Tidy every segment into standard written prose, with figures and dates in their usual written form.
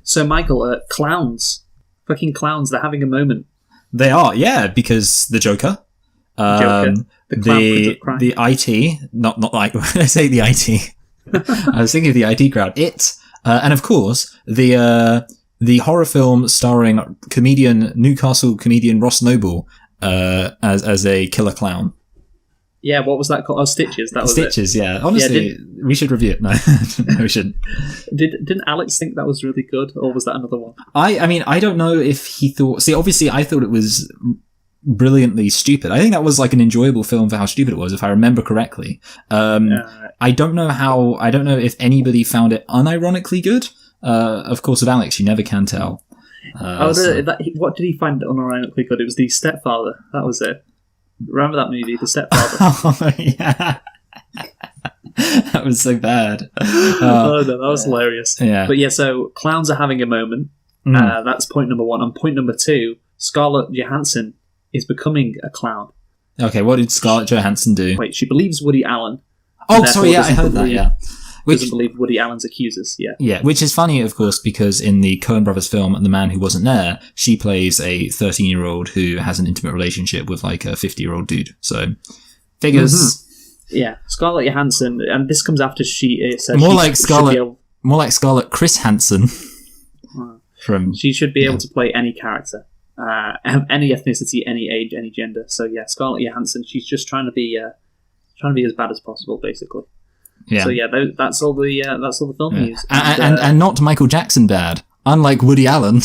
So, Michael, clowns. Fucking clowns, they're having a moment. They are, yeah, because the Joker. Joker. The clown prince of crime. The IT, not like when I say the IT, I was thinking of the IT crowd. And of course the horror film starring Newcastle comedian Ross Noble as a killer clown. Yeah, what was that called? Oh, Stitches. That was Stitches. Yeah, honestly, we should review it. No, no, we shouldn't. Didn't Alex think that was really good, or was that another one? I mean, I don't know if he thought. See, obviously, I thought it was brilliantly stupid. I think that was like an enjoyable film for how stupid it was, if I remember correctly. I don't know if anybody found it unironically good. Of course, with Alex, you never can tell. What did he find unironically good? It was The Stepfather. That was it. Remember that movie, The Stepfather? Oh, yeah. That was so bad. Oh, no, that was hilarious. Yeah. But yeah, so clowns are having a moment. That's point number one. And point number two, Scarlett Johansson is becoming a clown. Okay, what did Scarlett Johansson do? Wait, she believes Woody Allen. Oh, sorry, yeah, I heard that, yeah. Doesn't believe Woody Allen's accusers, yeah. Yeah, which is funny, of course, because in the Coen Brothers film, The Man Who Wasn't There, she plays a 13-year-old who has an intimate relationship with, like, a 50-year-old dude. So, figures. Mm-hmm. Yeah, Scarlett Johansson, and this comes after she said... More like Scarlett Chris Hansen. She should be able to play any character. Have any ethnicity, any age, any gender. So, yeah, Scarlett Johansson, she's just trying to be as bad as possible, basically. Yeah. So yeah, that's all the film news, and not Michael Jackson bad, unlike Woody Allen.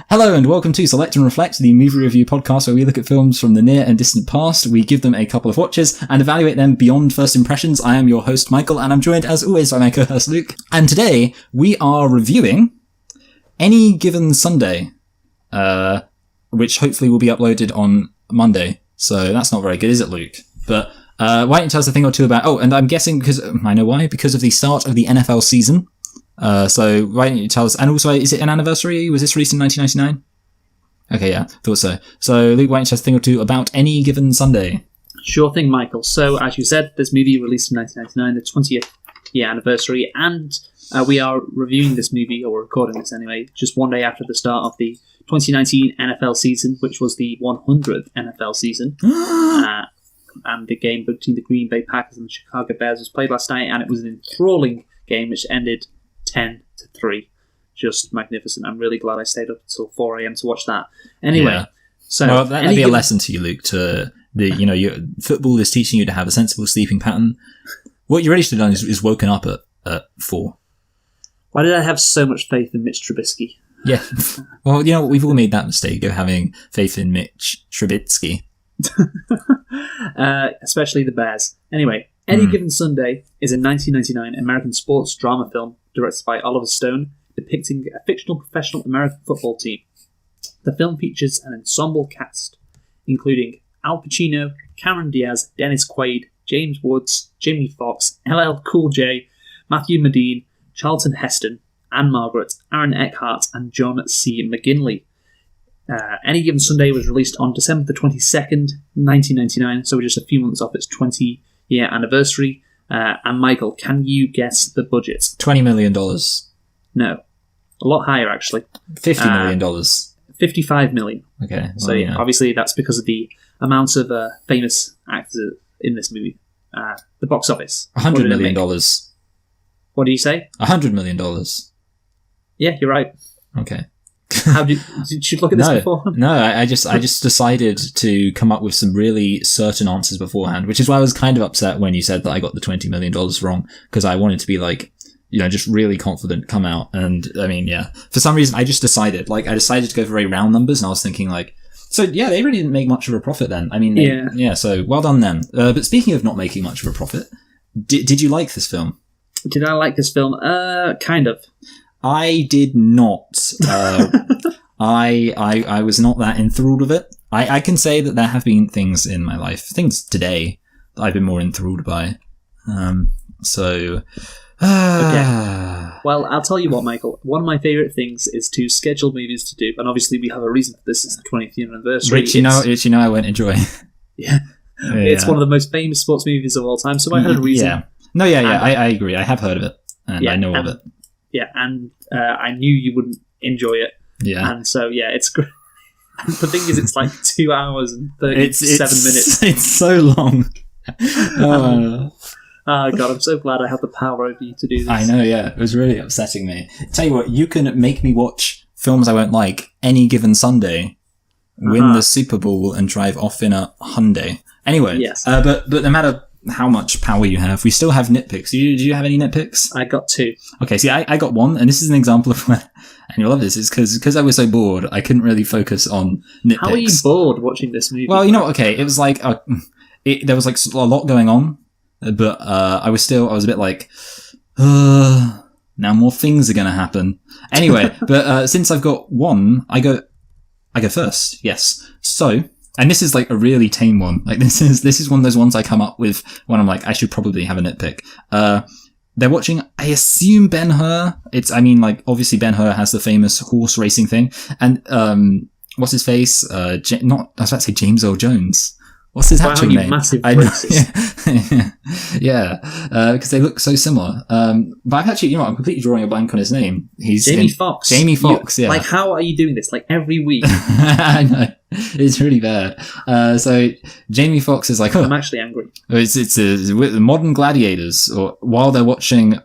Hello and welcome to Select and Reflect, the movie review podcast where we look at films from the near and distant past. We give them a couple of watches and evaluate them beyond first impressions. I am your host Michael, and I'm joined as always by my co-host Luke. And today we are reviewing Any Given Sunday, which hopefully will be uploaded on Monday. So that's not very good, is it, Luke? But why don't you tell us a thing or two about... Oh, and I'm guessing, because I know why, because of the start of the NFL season. So why don't you tell us... And also, is it an anniversary? Was this released in 1999? Okay, yeah, thought so. So, Luke, why don't you tell us a thing or two about Any Given Sunday? Sure thing, Michael. So, as you said, this movie released in 1999, the 20th year anniversary, and... we are reviewing this movie, or recording this anyway, just one day after the start of the 2019 NFL season, which was the 100th NFL season. And the game between the Green Bay Packers and the Chicago Bears was played last night, and it was an enthralling game which ended 10-3. Just magnificent. I'm really glad I stayed up until 4 a.m. to watch that. Anyway, so... Well, that'd be a lesson to you, Luke, your football is teaching you to have a sensible sleeping pattern. What you really should have done is woken up at 4. Why did I have so much faith in Mitch Trubisky? Yeah. Well, we've all made that mistake of having faith in Mitch Trubisky. Especially the Bears. Anyway, Any Given Sunday is a 1999 American sports drama film directed by Oliver Stone, depicting a fictional professional American football team. The film features an ensemble cast, including Al Pacino, Cameron Diaz, Dennis Quaid, James Woods, Jimmy Fox, LL Cool J, Matthew Modine, Charlton Heston, Anne Margaret, Aaron Eckhart, and John C. McGinley. Any Given Sunday was released on December the 22nd, 1999, so we're just a few months off its 20-year anniversary. And Michael, can you guess the budget? $20 million. No. A lot higher, actually. $50 million. $55 million. Okay. Well, so obviously that's because of the amount of famous actors in this movie. The box office. $100 million. What do you say? $100 million. Yeah, you're right. Okay. Did you look at this before? No, I just decided to come up with some really certain answers beforehand, which is why I was kind of upset when you said that I got the $20 million wrong, because I wanted to be like, just really confident, come out. And I mean, yeah, for some reason I just decided to go for very round numbers, and I was thinking like, so yeah, they really didn't make much of a profit then. I mean, yeah, so well done them. But speaking of not making much of a profit, did you like this film? Did I like this film? Kind of. I did not. I was not that enthralled with it. I can say that there have been things in my life, things today, that I've been more enthralled by. So, Well, I'll tell you what, Michael. One of my favourite things is to schedule movies to do, and obviously we have a reason for this. It's the 20th year anniversary. which you know I won't enjoy. Yeah. It's one of the most famous sports movies of all time, so I had a reason. Yeah. No, yeah. I agree. I have heard of it, and I know of it. Yeah, and I knew you wouldn't enjoy it. Yeah. And so, yeah, it's great. The thing is, it's like 2 hours and 37 minutes. It's so long. Oh, God, I'm so glad I have the power over you to do this. I know, yeah. It was really upsetting me. Tell you what, you can make me watch films I won't like any given Sunday, win the Super Bowl, and drive off in a Hyundai. Anyway, Yes. But no matter how much power you have, we still have nitpicks. Do you have any nitpicks? I got 2. Okay, see, I got one, and this is an example of where, and you'll love this, is because I was so bored, I couldn't really focus on nitpicks. How are you bored watching this movie? Well, okay, it was like, there was like a lot going on, but I was a bit like, now more things are going to happen. Anyway, but since I've got one, I go first, yes. So, and this is like a really tame one. Like this is one of those ones I come up with when I'm like, I should probably have a nitpick. They're watching, I assume, Ben-Hur. Obviously Ben-Hur has the famous horse racing thing. And, what's his face? I was about to say James Earl Jones. What's his actual name? Massive I know, racist. yeah, because they look so similar. But I've actually, I'm completely drawing a blank on his name. He's Jamie Foxx. Jamie Foxx, yeah. Like, how are you doing this? Like, every week. I know. It's really bad. So Jamie Foxx is like, I'm actually angry. It's with modern gladiators, or while they're watching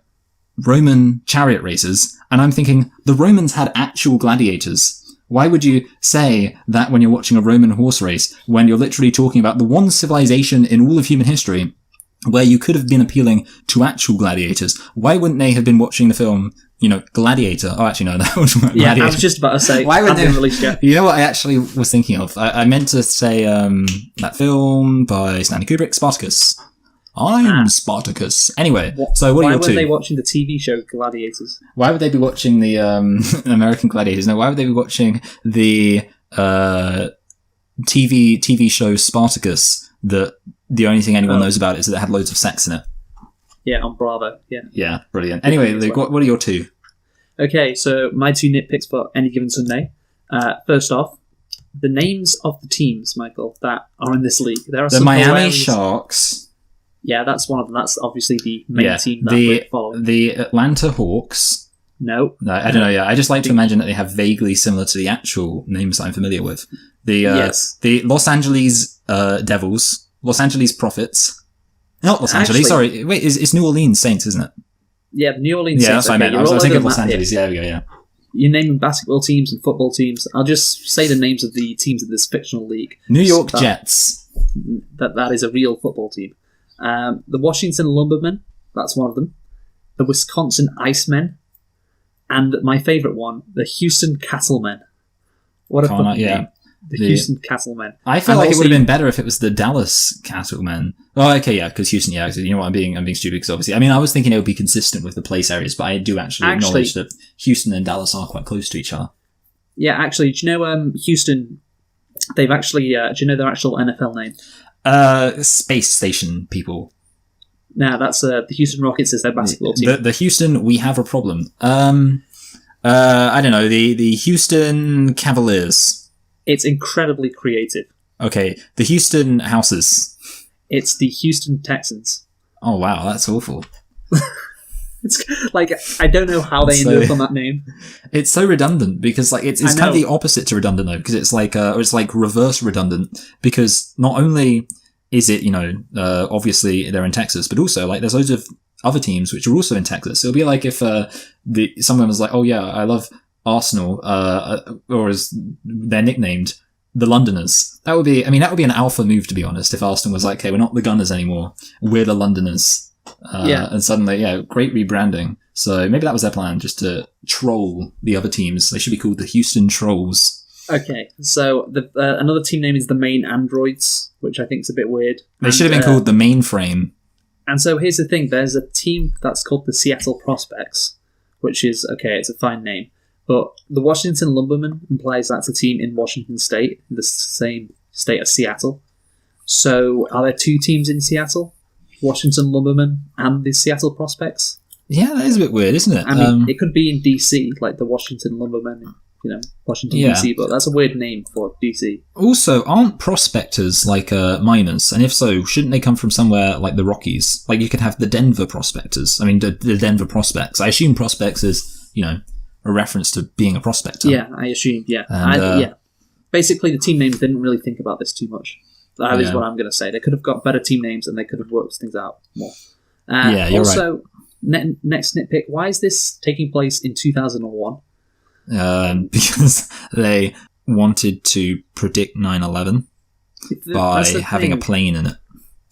Roman chariot races, and I'm thinking the Romans had actual gladiators. Why would you say that when you're watching a Roman horse race, when you're literally talking about the one civilization in all of human history where you could have been appealing to actual gladiators? Why wouldn't they have been watching the film, Gladiator? Oh, actually, no, that was Gladiator. Yeah, I was just about to say, why would they released yet? You know what I actually was thinking of? I meant to say that film by Stanley Kubrick, Spartacus. I'm Spartacus. Anyway, so what are your two? Why weren't they watching the TV show Gladiators? Why would they be watching the American Gladiators? No, why would they be watching the TV show Spartacus that the only thing anyone knows about is that it had loads of sex in it? Yeah, on Bravo, yeah. Yeah, brilliant. Anyway, Luke, what are your two? Okay, so my 2 nitpicks for any given Sunday. First off, the names of the teams, Michael, that are in this league. There are the some Miami hilarious... Sharks. Yeah, that's one of them. That's obviously the main team that we're following. The Atlanta Hawks. No, I don't know. Yeah, I just like to imagine that they have vaguely similar to the actual names that I'm familiar with. The Los Angeles Devils, Los Angeles Profits. Not Los Angeles. Sorry, wait, it's New Orleans Saints, isn't it? Yeah, New Orleans Saints. Yeah, that's what I meant. I was thinking of Los Angeles. Yeah, there we go. Yeah. You name basketball teams and football teams. I'll just say the names of the teams in this fictional league. New York Jets. That is a real football team. The Washington Lumbermen, that's one of them. The Wisconsin Icemen. And my favourite one, the Houston Cattlemen. What a fucking name. The Houston Cattlemen. I feel like it would have been better if it was the Dallas Cattlemen. Oh, okay, yeah, because Houston, yeah. You know what, I'm being stupid because obviously, I was thinking it would be consistent with the place areas, but I do actually acknowledge that Houston and Dallas are quite close to each other. Yeah, actually, do you know Houston, they've actually, do you know their actual NFL name? Space Station people. No, that's the Houston Rockets is their basketball team. The Houston, we have a problem. I don't know, the Houston Cavaliers. It's incredibly creative. Okay, the Houston Houses. It's the Houston Texans. Oh wow, that's awful. It's like, I don't know how they ended up on that name. It's so redundant because it's kind of the opposite to redundant though, because it's like reverse redundant, because not only is it, obviously they're in Texas, but also like there's loads of other teams which are also in Texas. It'll be like if someone was like, oh yeah, I love Arsenal, or as they're nicknamed, the Londoners. That would be an alpha move, to be honest, if Arsenal was like, okay, we're not the Gunners anymore, we're the Londoners. And suddenly, great rebranding. So maybe that was their plan, just to troll the other teams. They should be called the Houston Trolls. Okay, so another team name is the Maine Androids, which I think is a bit weird. They should have been called the Mainframe. And so here's the thing, there's a team that's called the Seattle Prospects, which is, okay, it's a fine name. But the Washington Lumbermen implies that's a team in Washington State, the same state as Seattle. So are there 2 teams in Seattle? Washington Lumbermen and the Seattle Prospects. Yeah, that is a bit weird, isn't it? I mean, it could be in DC, like the Washington Lumbermen, Washington DC, but that's a weird name for DC. Also, aren't prospectors like miners? And if so, shouldn't they come from somewhere like the Rockies? Like you could have the Denver Prospectors. I mean, the Denver Prospects. I assume prospects is, a reference to being a prospector. Yeah, I assume, yeah. And, yeah. Basically, the team names didn't really think about this too much. That is what I'm going to say. They could have got better team names and they could have worked things out more. You're also, right. Next nitpick, why is this taking place in 2001? Because they wanted to predict 9/11 by having a plane in it.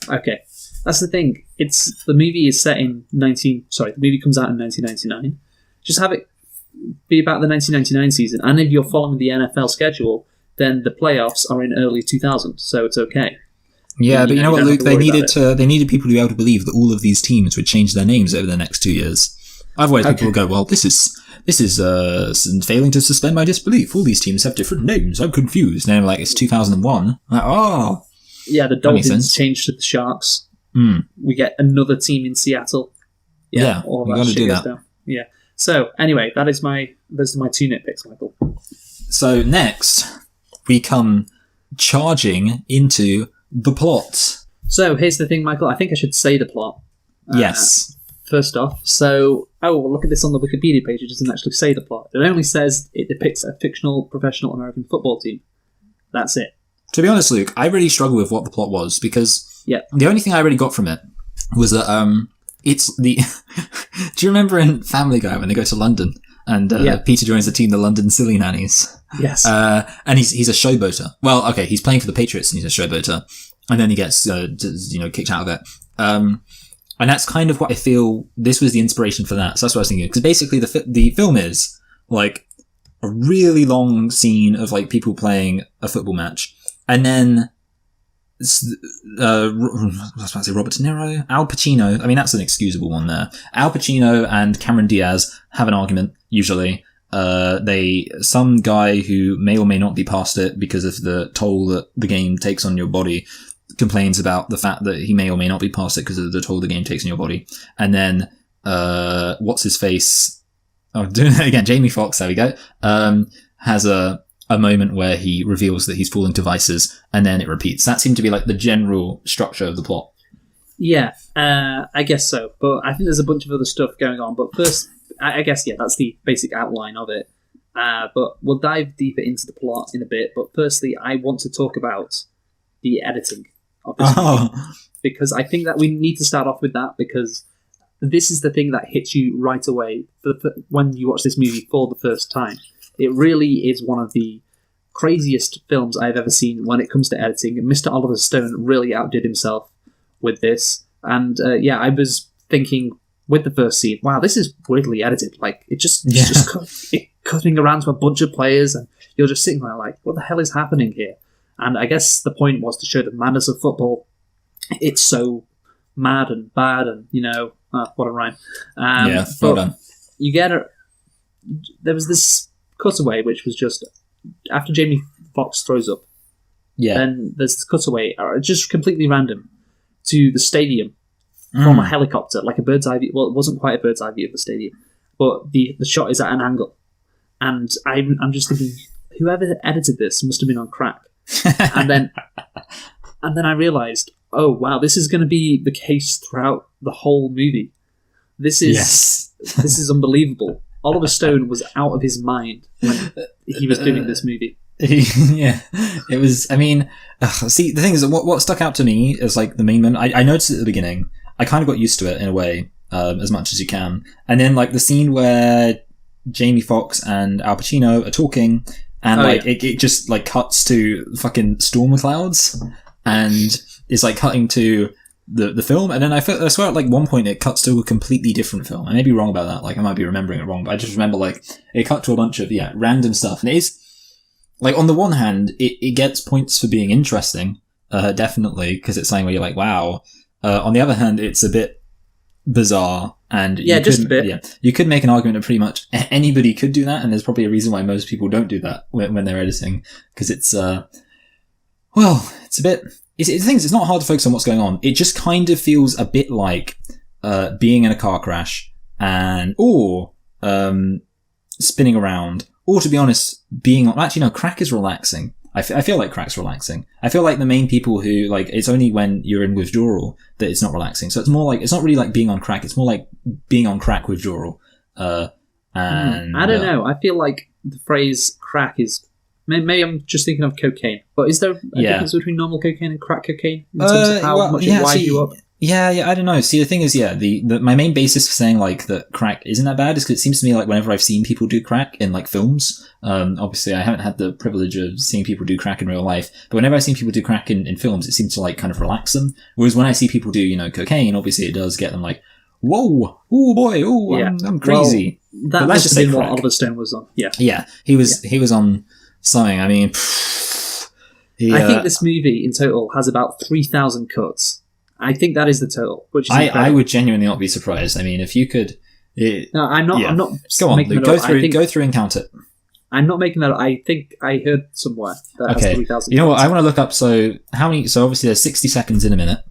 Okay, that's the thing. The movie is set in the movie comes out in 1999. Just have it be about the 1999 season, and if you're following the NFL schedule, then the playoffs are in early 2000, so it's okay. Yeah, but you know what, Luke? They needed people to be able to believe that all of these teams would change their names over the next 2 years. Otherwise, people will go, "Well, this is failing to suspend my disbelief. All these teams have different names. I'm confused." And I'm like, "It's 2001." Like, oh, yeah. The Dolphins changed to the Sharks. We get another team in Seattle. Yeah, all we that got to shit do goes that. down. Yeah. So anyway, those are my 2 nitpicks, Michael. So next, we come charging into the plot. So here's the thing, Michael. I think I should say the plot. Yes. First off, look at this on the Wikipedia page. It doesn't actually say the plot. It only says it depicts a fictional professional American football team. That's it. To be honest, Luke, I really struggle with what the plot was because the only thing I really got from it was that it's the. Do you remember in Family Guy when they go to London and Peter joins the team, the London Silly Nannies? Yes. And he's a showboater. Well, okay, he's playing for the Patriots and he's a showboater, and then he gets kicked out of it. And that's kind of what I feel. This was the inspiration for that. So that's what I was thinking. Because basically, the film is like a really long scene of like people playing a football match, and then I was about to say Robert De Niro, Al Pacino. I mean, that's an excusable one there. Al Pacino and Cameron Diaz have an argument. Usually, some guy who may or may not be past it because of the toll that the game takes on your body complains about the fact that he may or may not be past it because of the toll the game takes on your body. And then, what's his face? Oh, doing it again. Jamie Foxx, there we go. Has a moment where he reveals that he's falling to vices, and then it repeats. That seemed to be like the general structure of the plot. Yeah, I guess so. But I think there's a bunch of other stuff going on. But first, I guess, that's the basic outline of it. But we'll dive deeper into the plot in a bit. But firstly, I want to talk about the editing of this movie, because I think that we need to start off with that, because this is the thing that hits you right away when you watch this movie for the first time. It really is one of the craziest films I've ever seen when it comes to editing. Mr. Oliver Stone really outdid himself with this. And I was thinking with the first scene, wow, this is weirdly edited. Like, it's just cutting around to a bunch of players, and you're just sitting there like, what the hell is happening here? And I guess the point was to show the madness of football. It's so mad and bad, and what a rhyme. Well done. You get there was this cutaway, which was just after Jamie Foxx throws up. Yeah. Then there's this cutaway, just completely random, to the stadium from a helicopter, like a bird's eye view. Well, it wasn't quite a bird's eye view of the stadium, but the shot is at an angle, and I'm just thinking, whoever edited this must have been on crack. and then I realised, oh wow, this is going to be the case throughout the whole movie. This is unbelievable. Oliver Stone was out of his mind when he was doing this movie. Yeah, it was. I mean, see, the thing is, what stuck out to me is like the main moment. I noticed it at the beginning. I kind of got used to it in a way, as much as you can, and then like the scene where Jamie Foxx and Al Pacino are talking. And it just like cuts to fucking storm clouds, and it's like cutting to the film. And then I swear at like one point it cuts to a completely different film. I may be wrong about that. Like I might be remembering it wrong, but I just remember like it cut to a bunch of random stuff. And it is like, on the one hand, it gets points for being interesting, definitely, because it's something where you're like, wow. On the other hand, it's a bit bizarre. And just a bit. Yeah, you could make an argument that pretty much anybody could do that, and there's probably a reason why most people don't do that when they're editing, because it's it's a bit. It's not hard to focus on what's going on. It just kind of feels a bit like being in a car crash or spinning around, or to be honest, crack is relaxing. I feel like crack's relaxing. I feel like the main people who, like, it's only when you're in withdrawal that it's not relaxing. So it's more like, it's not really like being on crack, it's more like being on crack withdrawal. And I don't know. I feel like the phrase crack is, maybe I'm just thinking of cocaine, but is there a difference between normal cocaine and crack cocaine in terms of how much it winds you up? Yeah, I don't know. See, the thing is, my main basis for saying, like, that crack isn't that bad is because it seems to me like whenever I've seen people do crack in, like, films, obviously I haven't had the privilege of seeing people do crack in real life, but whenever I've seen people do crack in films, it seems to, like, kind of relax them. Whereas when I see people do, cocaine, obviously it does get them like, whoa, oh boy, I'm crazy. Well, that's just what Oliver Stone was on. Yeah, he was on something. I mean, I think this movie in total has about 3,000 cuts. I think that is the total, which is I would genuinely not be surprised. I mean, if you could... No, I'm not. I'm not. Go on, Luke, go through and count it. I'm not making that up. I think I heard somewhere that has 3,000. You know what? I want to look up. So obviously there's 60 seconds in a minute.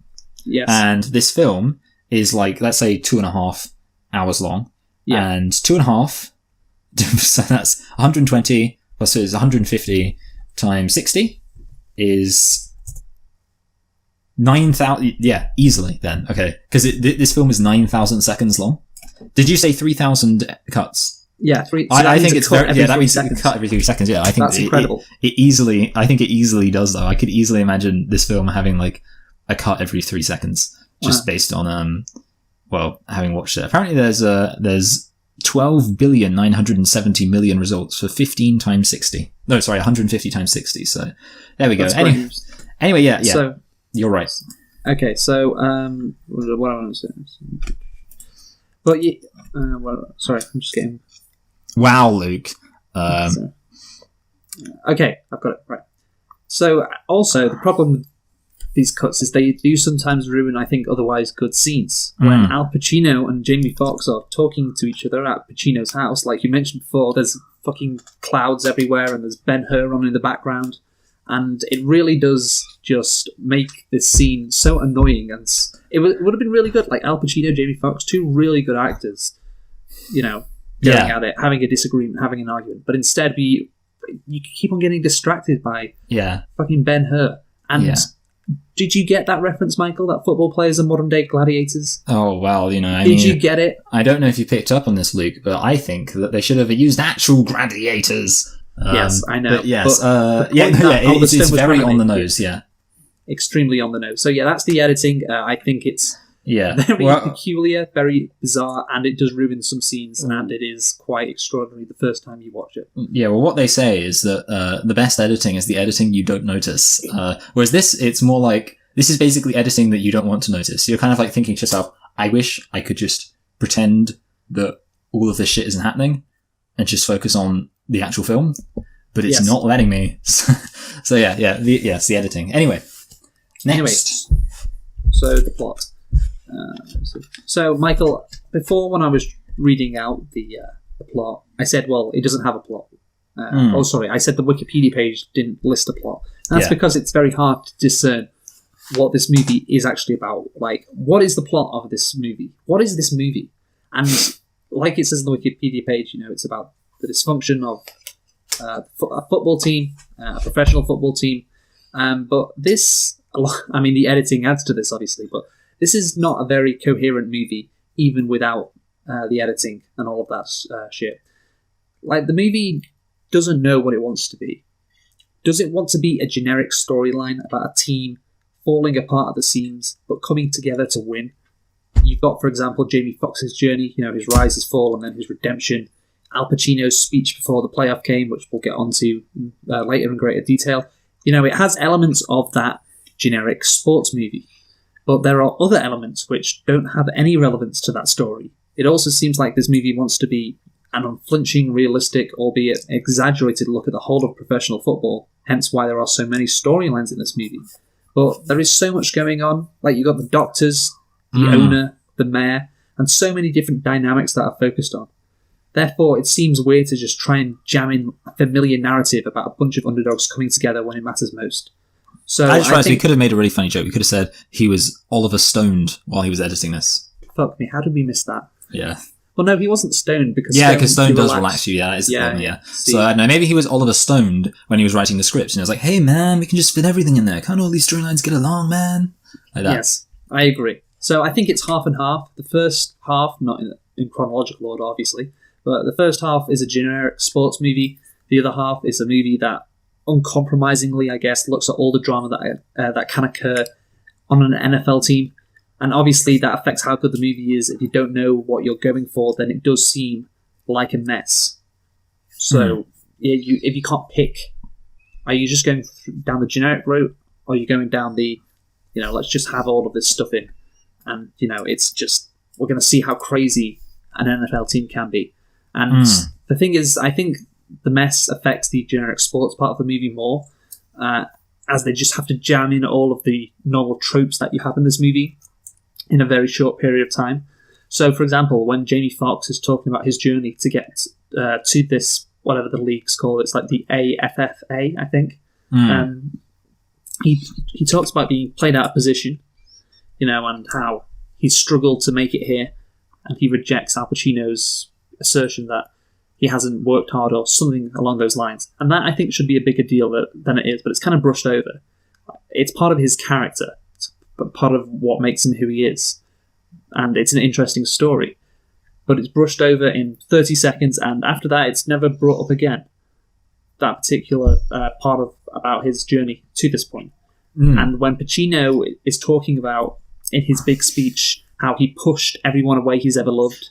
Yes. And this film is like, let's say 2.5 hours long. Yeah. And 2.5, so that's 120 plus 150 times 60 is 9,000. Yeah, easily then. Okay. Because this film is 9,000 seconds long. Did you say 3,000 cuts? Yeah, I think it's very. Yeah, that means seconds. Cut every 3 seconds. Yeah, I think that's incredible. I think it easily does though. I could easily imagine this film having like a cut every 3 seconds, just based on having watched it. Apparently, there's 12,970,000,000 results for 15 times 60. No, sorry, 150 times 60. So there we go. Anyway, yeah. So you're right. Okay, so what I want to say. But sorry, I'm just getting. Wow, Luke. Okay, I've got it right. So also the problem with these cuts is they do sometimes ruin, I think, otherwise good scenes. When Al Pacino and Jamie Foxx are talking to each other at Pacino's house, like you mentioned before, there's fucking clouds everywhere and there's Ben-Hur on in the background, and it really does just make this scene so annoying. And it would have been really good, like Al Pacino, Jamie Foxx, two really good actors, going at it, having a disagreement, having an argument. But instead, you keep on getting distracted by fucking Ben-Hur. And did you get that reference, Michael? That football players are modern day gladiators? Oh, well, Did you get it? I don't know if you picked up on this, Luke, but I think that they should have used actual gladiators. Yes, I know. But yes, it's very on the nose, Extremely on the nose. So that's the editing. I think it's very peculiar, very bizarre, and it does ruin some scenes, and it is quite extraordinary the first time you watch it. Yeah, well, what they say is that the best editing is the editing you don't notice. Whereas it's more like, this is basically editing that you don't want to notice. You're kind of like thinking to yourself, I wish I could just pretend that all of this shit isn't happening and just focus on the actual film, but it's not letting me. So the editing. Anyway, next. So the plot. So Michael, before when I was reading out the plot, I said, well, it doesn't have a plot. I said the Wikipedia page didn't list a plot. And that's because it's very hard to discern what this movie is actually about. Like, what is the plot of this movie? What is this movie? And like it says on the Wikipedia page, it's about the dysfunction of a football team, a professional football team. But this, the editing adds to this, obviously, but this is not a very coherent movie, even without the editing and all of that shit. Like, the movie doesn't know what it wants to be. Does it want to be a generic storyline about a team falling apart at the seams, but coming together to win? You've got, for example, Jamie Foxx's journey, his rise, his fall, and then his redemption. Al Pacino's speech before the playoff game, which we'll get onto later in greater detail. It has elements of that generic sports movie. But there are other elements which don't have any relevance to that story. It also seems like this movie wants to be an unflinching, realistic, albeit exaggerated look at the whole of professional football, hence why there are so many storylines in this movie. But there is so much going on. Like, you've got the doctors, the owner, the mayor, and so many different dynamics that are focused on. Therefore, it seems weird to just try and jam in a familiar narrative about a bunch of underdogs coming together when it matters most. So I just realized we think, could have made a really funny joke. We could have said he was Oliver stoned while he was editing this. fuck me, how did we miss that? Yeah. Well, no, he wasn't stoned because Stone does relax you. Yeah, that is the problem. Yeah. See. So I don't know. Maybe he was Oliver stoned when he was writing the scripts, and he was like, "Hey, man, we can just fit everything in there. Can't all these storylines get along, man?" Like that. Yes, I agree. So I think it's half and half. The first half, not in chronological order, obviously, but the first half is a generic sports movie. The other half is a movie that uncompromisingly, I guess, looks at all the drama that can occur on an NFL team. And obviously that affects how good the movie is. If you don't know what you're going for, then it does seem like a mess. So if you can't pick, are you just going down the generic route, or are you going down the, let's just have all of this stuff in? And, it's just, we're going to see how crazy an NFL team can be. And the thing is, I think the mess affects the generic sports part of the movie more, as they just have to jam in all of the normal tropes that you have in this movie in a very short period of time. So, for example, when Jamie Foxx is talking about his journey to get to this, whatever the league's called, it's like the AFFA, I think. He talks about being played out of position, and how he struggled to make it here, and he rejects Al Pacino's assertion that he hasn't worked hard or something along those lines. And that, I think, should be a bigger deal than it is, but it's kind of brushed over. It's part of his character, but part of what makes him who he is. And it's an interesting story. But it's brushed over in 30 seconds, and after that, it's never brought up again. That particular part about his journey to this point. And when Pacino is talking about, in his big speech, how he pushed everyone away he's ever loved,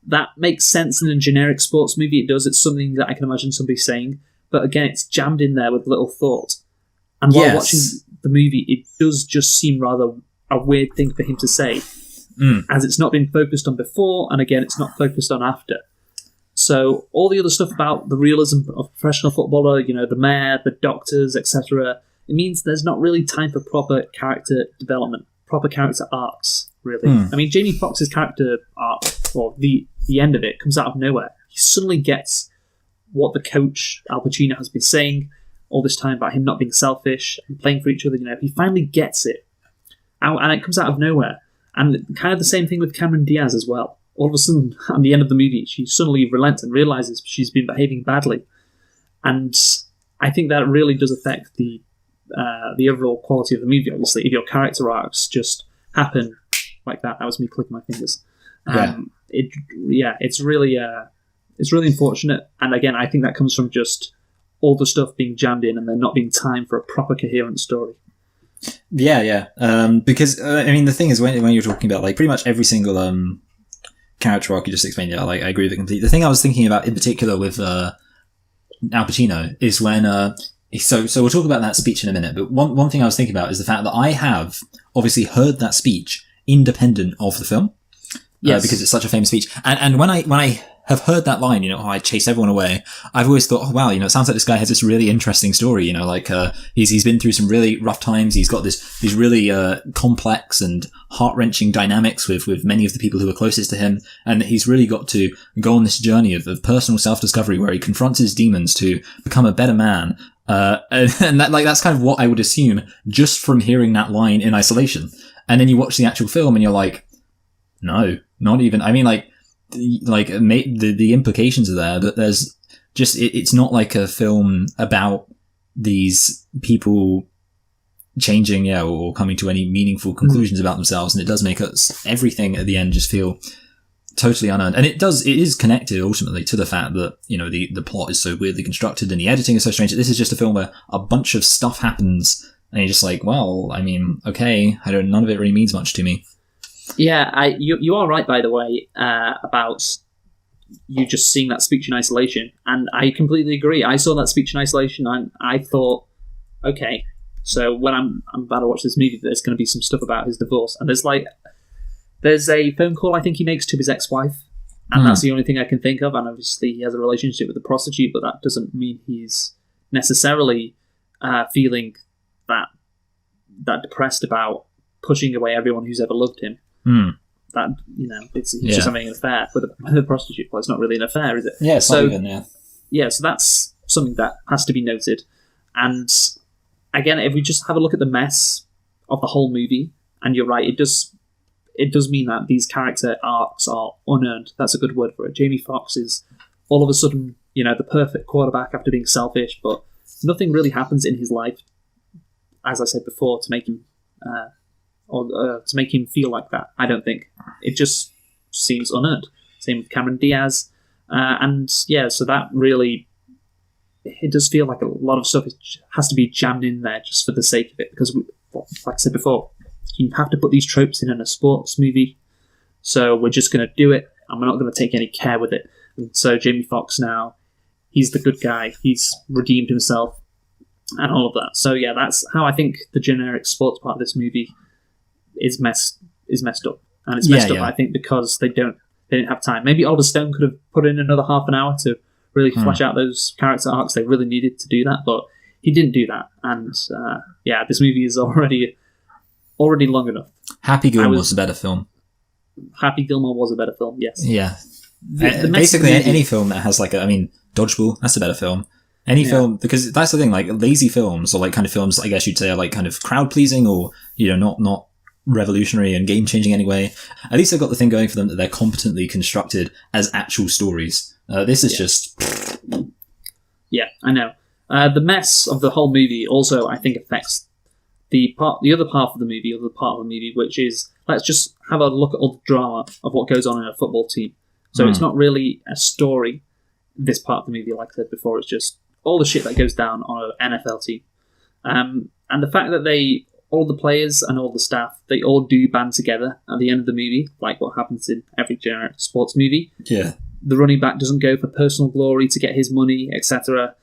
that makes sense in a generic sports movie. It does. It's something that I can imagine somebody saying. But again, it's jammed in there with little thought. And while watching the movie, it does just seem rather a weird thing for him to say, as it's not been focused on before, and again, it's not focused on after. So all the other stuff about the realism of a professional footballer, the mayor, the doctors, etc., it means there's not really time for proper character development, proper character arcs, really. I mean, Jamie Foxx's character arc, or the end of it, comes out of nowhere. He suddenly gets what the coach, Al Pacino, has been saying all this time about him not being selfish and playing for each other. He finally gets it. And it comes out of nowhere. And kind of the same thing with Cameron Diaz as well. All of a sudden, at the end of the movie, she suddenly relents and realizes she's been behaving badly. And I think that really does affect the overall quality of the movie, obviously, if your character arcs just happen like that. That was me clicking my fingers. It's really unfortunate. And again, I think that comes from just all the stuff being jammed in and there not being time for a proper coherent story. Yeah. Because the thing is, when you're talking about like pretty much every single character arc you just explained, I agree with it completely. The thing I was thinking about in particular with Al Pacino is when so we'll talk about that speech in a minute. But one thing I was thinking about is the fact that I have obviously heard that speech independent of the film. Yes. Because it's such a famous speech. And when I have heard that line, I chase everyone away, I've always thought, oh wow, it sounds like this guy has this really interesting story, he's been through some really rough times, he's got these really complex and heart-wrenching dynamics with many of the people who are closest to him, and he's really got to go on this journey of personal self-discovery where he confronts his demons to become a better man. And that's kind of what I would assume just from hearing that line in isolation. And then you watch the actual film and you're like, no, not even. I mean, the implications are there, but there's just, it's not like a film about these people changing, or coming to any meaningful conclusions about themselves. And it does make everything at the end just feel totally unearned. And it is connected ultimately to the fact that, the plot is so weirdly constructed and the editing is so strange. This is just a film where a bunch of stuff happens and you're just like, well, I mean, okay, none of it really means much to me. Yeah, you are right, by the way, about you just seeing that speech in isolation. And I completely agree. I saw that speech in isolation and I thought, okay, so when I'm about to watch this movie, there's going to be some stuff about his divorce. And there's a phone call I think he makes to his ex-wife. And that's the only thing I can think of. And obviously he has a relationship with a prostitute, but that doesn't mean he's necessarily feeling that depressed about pushing away everyone who's ever loved him. That he's just having an affair with a prostitute. Well, it's not really an affair, is it? Yeah, so that's something that has to be noted. And again, if we just have a look at the mess of the whole movie, and you're right, it does mean that these character arcs are unearned. That's a good word for it. Jamie Foxx is all of a sudden, the perfect quarterback after being selfish, but nothing really happens in his life, as I said before, to make him to make him feel like that. I don't think. It just seems unearned. Same with Cameron Diaz, so that really, it does feel like a lot of stuff has to be jammed in there just for the sake of it, because, like I said before, you have to put these tropes in a sports movie, so we're just going to do it, and we're not going to take any care with it. And so Jamie Foxx now, he's the good guy, he's redeemed himself, and all of that. So yeah, that's how I think the generic sports part of this movie is messed up, and it's messed up. I think because they didn't have time. Maybe Oliver Stone could have put in another half an hour to really flesh out those character arcs. They really needed to do that, but he didn't do that. And this movie is already long enough. Happy Gilmore was a better film. Happy Gilmore was a better film, yes. Yeah. Basically, any film that has Dodgeball, that's a better film. Any film, because that's the thing, like lazy films, or like kind of films, I guess you'd say, are like kind of crowd pleasing, or not revolutionary and game changing anyway. At least they've got the thing going for them that they're competently constructed as actual stories. This is just. Yeah, I know. The mess of the whole movie also, I think, affects the other part of the movie, which is, let's just have a look at all the drama of what goes on in a football team. So it's not really a story, this part of the movie, like I said before, it's just all the shit that goes down on an NFL team. And the fact that all the players and all the staff, they all do band together at the end of the movie, like what happens in every generic sports movie. Yeah. The running back doesn't go for personal glory to get his money, etc.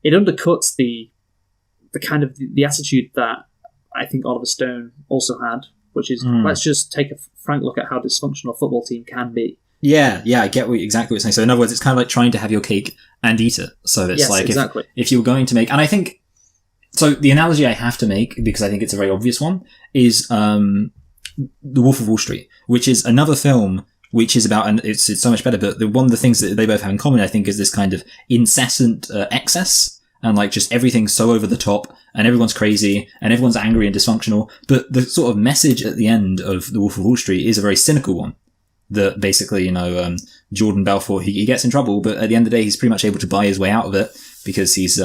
It undercuts the kind of the attitude that I think Oliver Stone also had, which is, let's just take a frank look at how dysfunctional a football team can be. Yeah, I get exactly what you're saying. So in other words, it's kind of like trying to have your cake and eat it. So it's exactly. If you were going to make, and I think, so the analogy I have to make, because I think it's a very obvious one, is The Wolf of Wall Street, which is another film which is about, and it's so much better, but one of the things that they both have in common, I think, is this kind of incessant excess, and like just everything's so over the top, and everyone's crazy, and everyone's angry and dysfunctional. But the sort of message at the end of The Wolf of Wall Street is a very cynical one. That basically, Jordan Belfort, he gets in trouble, but at the end of the day, he's pretty much able to buy his way out of it because he's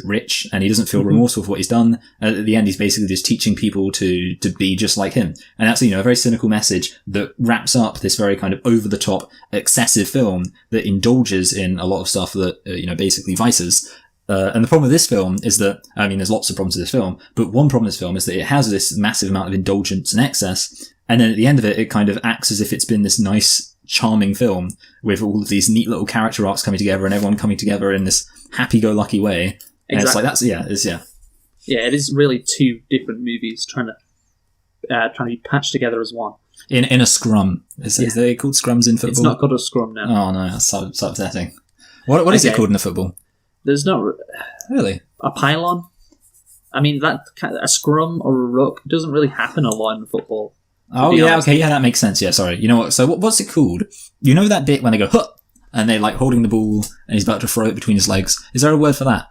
rich and he doesn't feel remorseful for what he's done. And at the end, he's basically just teaching people to be just like him. And that's, a very cynical message that wraps up this very kind of over the top, excessive film that indulges in a lot of stuff that, basically vices. And the problem with this film is that, there's lots of problems with this film, but one problem with this film is that it has this massive amount of indulgence and excess. And then at the end of it, it kind of acts as if it's been this nice, charming film with all of these neat little character arcs coming together and everyone coming together in this happy-go-lucky way. And it's like, Yeah, it is really two different movies trying to be patched together as one. In a scrum. Is they called scrums in football? It's not called a scrum now. Oh no, that's so upsetting. What is it called in a football? There's not... Really? A pylon? A scrum or a ruck doesn't really happen a lot in football. Oh, yeah, okay, yeah, that makes sense. Yeah, sorry. You know what? So what's it called? You know that bit when they go, huh, and they're like holding the ball and he's about to throw it between his legs? Is there a word for that?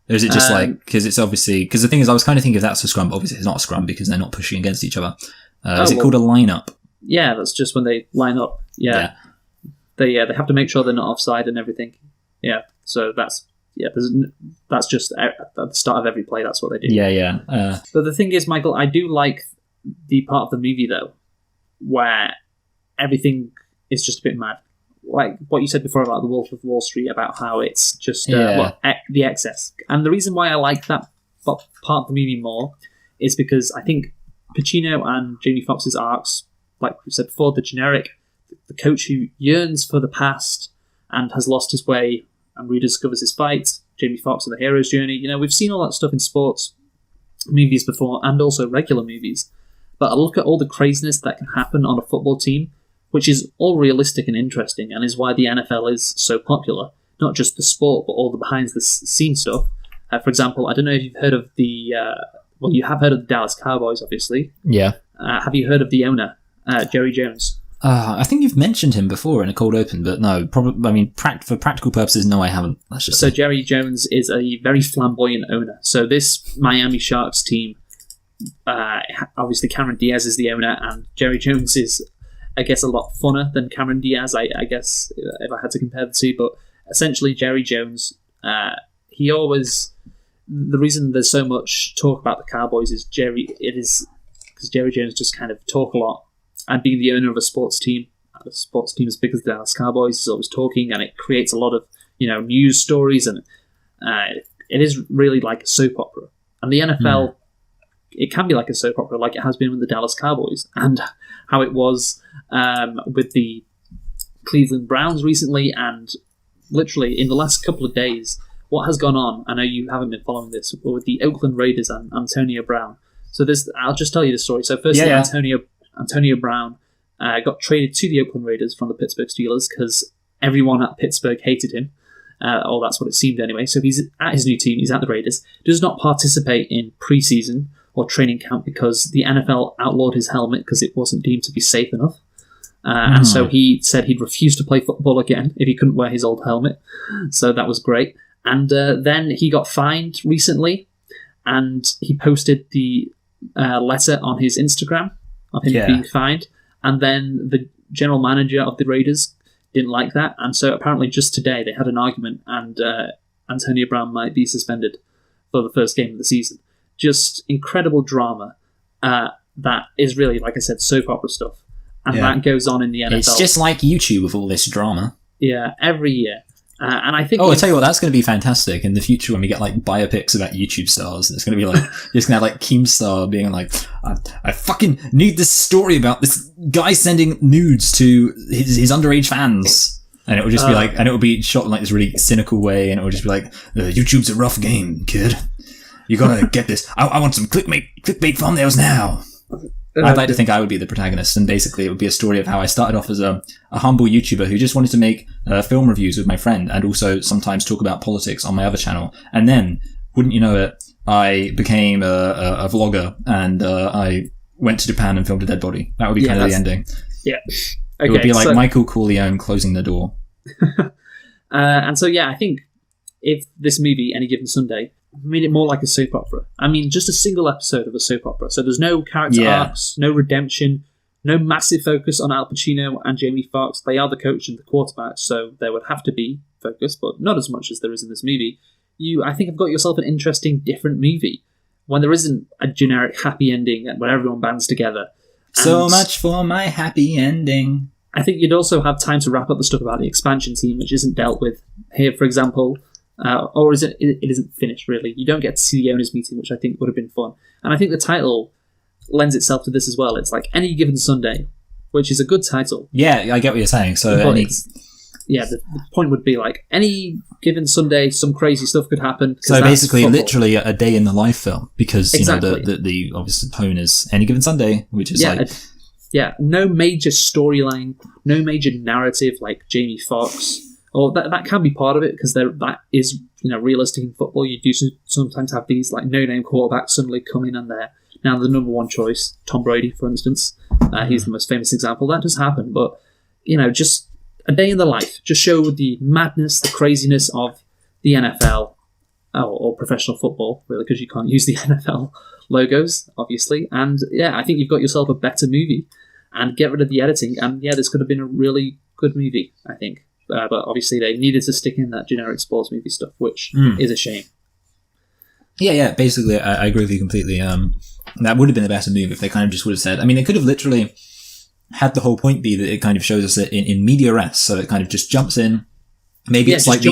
Or is it just because it's obviously, because the thing is, I was kind of thinking if that's a scrum, but obviously it's not a scrum because they're not pushing against each other. Is it called a line-up? Yeah, that's just when they line up. Yeah. They have to make sure they're not offside and everything. Yeah, so that's just at the start of every play, that's what they do. Yeah. But the thing is, Michael, I do like the part of the movie, though, where everything is just a bit mad. Like what you said before about The Wolf of Wall Street, about how it's just the excess. And the reason why I like that part of the movie more is because I think Pacino and Jamie Foxx's arcs, like we said before, the generic, the coach who yearns for the past and has lost his way and rediscovers his fight, Jamie Foxx and the hero's journey. We've seen all that stuff in sports movies before and also regular movies. But I look at all the craziness that can happen on a football team, which is all realistic and interesting, and is why the NFL is so popular. Not just the sport, but all the behind-the-scenes stuff. For example, I don't know if you've heard of you have heard of the Dallas Cowboys, obviously. Yeah. Have you heard of the owner, Jerry Jones? I think you've mentioned him before in a cold open, but no, probably. I mean, for practical purposes, no, I haven't. Let's just So say. Jerry Jones is a very flamboyant owner. So this Miami Sharks team, obviously Cameron Diaz is the owner, and Jerry Jones is, I guess, a lot funner than Cameron Diaz, I guess, if I had to compare the two. But essentially, Jerry Jones, he always... The reason there's so much talk about the Cowboys is because Jerry Jones just kind of talk a lot. And being the owner of a sports team as big as the Dallas Cowboys, is always talking, and it creates a lot of news stories, and it is really like a soap opera. And the NFL, it can be like a soap opera, like it has been with the Dallas Cowboys, and how it was with the Cleveland Browns recently, and literally in the last couple of days, what has gone on. I know you haven't been following this, but with the Oakland Raiders and Antonio Brown. So I'll just tell you the story. So firstly, Antonio Brown got traded to the Oakland Raiders from the Pittsburgh Steelers because everyone at Pittsburgh hated him. Or that's what it seemed anyway. So he's at his new team, he's at the Raiders, does not participate in preseason or training camp because the NFL outlawed his helmet because it wasn't deemed to be safe enough. And so he said he'd refuse to play football again if he couldn't wear his old helmet. So that was great. And then he got fined recently, and he posted the letter on his Instagram of him being fined. And then the general manager of the Raiders didn't like that. And so apparently just today they had an argument, and Antonio Brown might be suspended for the first game of the season. Just incredible drama that is really, like I said, soap opera stuff. And that goes on in the NFL. It's just like YouTube with all this drama. Yeah, every year. And I think... I tell you what, that's going to be fantastic in the future when we get like biopics about YouTube stars. It's going to be like, you're just going to have like Keemstar being like, I fucking need this story about this guy sending nudes to his underage fans. And it would just be like, and it would be shot in like this really cynical way, and it would just be like, YouTube's a rough game, kid. You gotta get this. I want some clickbait thumbnails now. I'd like to think I would be the protagonist, and basically it would be a story of how I started off as a humble YouTuber who just wanted to make film reviews with my friend and also sometimes talk about politics on my other channel. And then, wouldn't you know it, I became a vlogger, and I went to Japan and filmed a dead body. That would be kind of the ending. Yeah. Okay, it would be like Michael Corleone closing the door. And so, I think if this movie, Any Given Sunday, made it more like a soap opera. I mean, just a single episode of a soap opera. So there's no character arcs, no redemption, no massive focus on Al Pacino and Jamie Foxx. They are the coach and the quarterback, so there would have to be focus, but not as much as there is in this movie. I think, have got yourself an interesting, different movie when there isn't a generic happy ending and when everyone bands together. So much for my happy ending. I think you'd also have time to wrap up the stuff about the expansion team, which isn't dealt with here, for example. Or is it isn't finished, really. You don't get to see the owners' meeting, which I think would have been fun. And I think the title lends itself to this as well. It's like Any Given Sunday, which is a good title. Yeah, I get what you're saying. So the point would be like, any given Sunday, some crazy stuff could happen. So basically, football. Literally a day in the life film, because exactly. the obvious tone is Any Given Sunday, which is no major storyline, no major narrative like Jamie Foxx. Or that can be part of it, because that is realistic in football. You do sometimes have these like no-name quarterbacks suddenly come in, and they're now the number one choice. Tom Brady, for instance, he's the most famous example. That does happen, but just a day in the life. Just show the madness, the craziness of the NFL or professional football, really, because you can't use the NFL logos, obviously. And I think you've got yourself a better movie. And get rid of the editing, and this could have been a really good movie, I think. But obviously they needed to stick in that generic sports movie stuff, which is a shame. Yeah, basically I agree with you completely. That would have been a better move if they kind of just would have said, I mean, they could have literally had the whole point be that it kind of shows us it in media res, so it kind of just jumps in. Maybe it's like the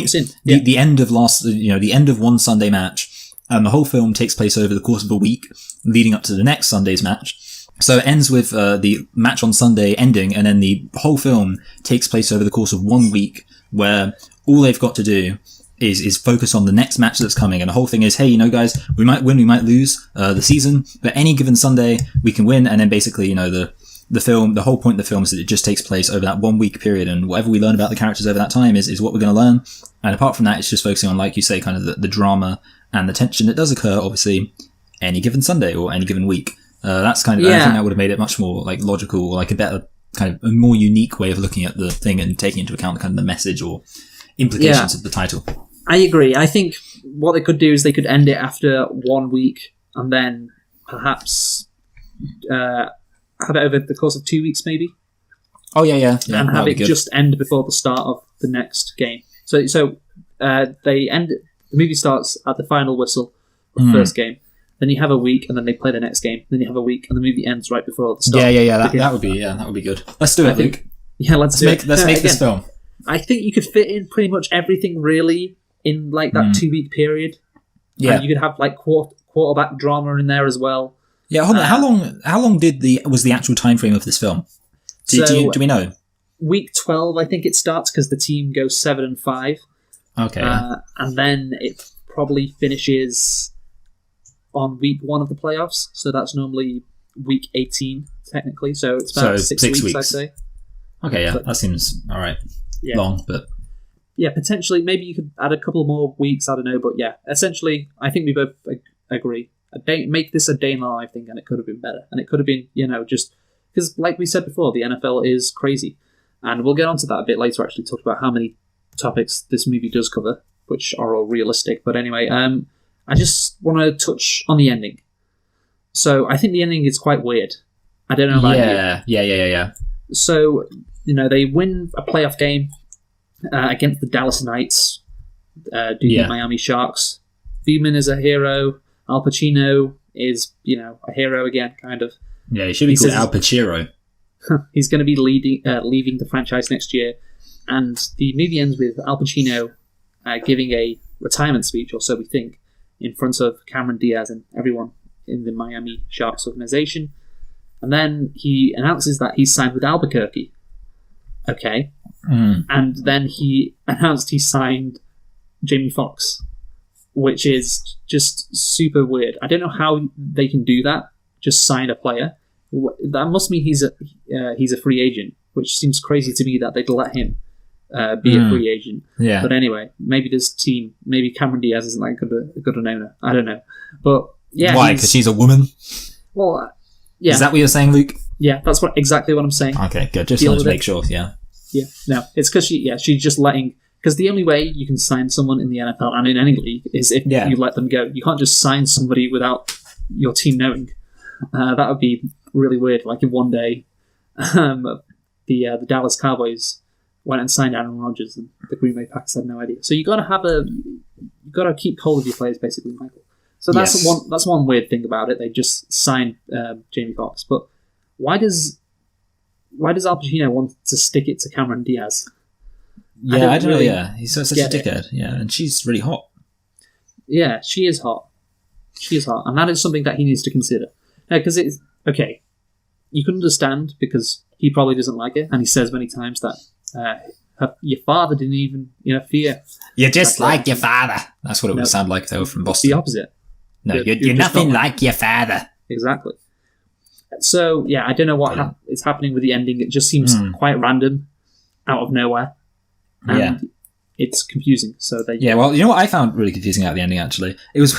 end of the end of one Sunday match, and the whole film takes place over the course of a week leading up to the next Sunday's match. So it ends with the match on Sunday ending, and then the whole film takes place over the course of 1 week, where all they've got to do is focus on the next match that's coming. And the whole thing is, hey, guys, we might win, we might lose the season, but any given Sunday we can win. And then basically, the whole point of the film is that it just takes place over that 1 week period, and whatever we learn about the characters over that time is what we're going to learn. And apart from that, it's just focusing on, like you say, kind of the drama and the tension that does occur, obviously, any given Sunday or any given week. That's kind of, I think that would have made it much more like logical, or like a better kind of a more unique way of looking at the thing and taking into account kind of the message or implications of the title. I agree. I think what they could do is they could end it after 1 week and then perhaps have it over the course of 2 weeks, maybe. Oh yeah, and have it just end before the start of the next game. So they end. The movie starts at the final whistle of the first game. Then you have a week, and then they play the next game. Then you have a week, and the movie ends right before the start. Yeah. That would be good. Let's do it, Luke. Yeah, let's make this film. I think you could fit in pretty much everything really in like that 2 week period. Yeah, and you could have like quarterback drama in there as well. Yeah, hold on. How long was the actual time frame of this film? Do we know? Week 12, I think it starts because the team goes 7-5. Okay, and then it probably finishes on week 1 of the playoffs. So that's normally week 18 technically. So it's about 6 weeks, I'd say. Okay, yeah, that seems all right. Yeah. Long, but yeah, potentially maybe you could add a couple more weeks. I don't know, but yeah, essentially, I think we both agree. Make this a day in the life thing, and it could have been better. And it could have been, just because, like we said before, the NFL is crazy, and we'll get onto that a bit later. Actually, talk about how many topics this movie does cover, which are all realistic. But anyway, I just want to touch on the ending. So I think the ending is quite weird. I don't know about you. Yeah. So they win a playoff game against the Dallas Knights, the Miami Sharks. Beeman is a hero. Al Pacino is, a hero again, kind of. Yeah, he should be called Al Pacino. He's going to be leaving the franchise next year. And the movie ends with Al Pacino giving a retirement speech, or so we think, in front of Cameron Diaz and everyone in the Miami Sharks organization. And then he announces that he's signed with Albuquerque. Okay. And then he announced he signed Jamie Foxx, which is just super weird. I don't know how they can do that, just sign a player. That must mean he's a free agent, which seems crazy to me that they'd let him be a free agent. Yeah. But anyway, maybe this team, maybe Cameron Diaz isn't that good an owner. I don't know. But yeah. Why? Because she's a woman? Well, yeah. Is that what you're saying, Luke? Yeah, that's exactly what I'm saying. Okay, good. Just wanted to make sure, yeah. Yeah, no, it's because she's just letting... Because the only way you can sign someone in the NFL and in any league is if you let them go. You can't just sign somebody without your team knowing. That would be really weird. Like if one day the Dallas Cowboys went and signed Aaron Rodgers and the Green Bay Packers had no idea. So you got to keep hold of your players, basically, Michael. So that's one weird thing about it. They just signed Jamie Foxx, but why does Al Pacino want to stick it to Cameron Diaz? Yeah, I don't know. Yeah, he's such a dickhead. Yeah, and she's really hot. Yeah, she is hot. She is hot, and that is something that he needs to consider. Because it's okay. You can understand because he probably doesn't like it, and he says many times that your father didn't even fear. You're just like your father. That's what it would sound like if they were from Boston. The opposite. No, you're nothing like your father. Exactly. So yeah, I don't know what is happening with the ending. It just seems quite random, out of nowhere. And it's confusing. So well, you know what I found really confusing about the ending, actually? It was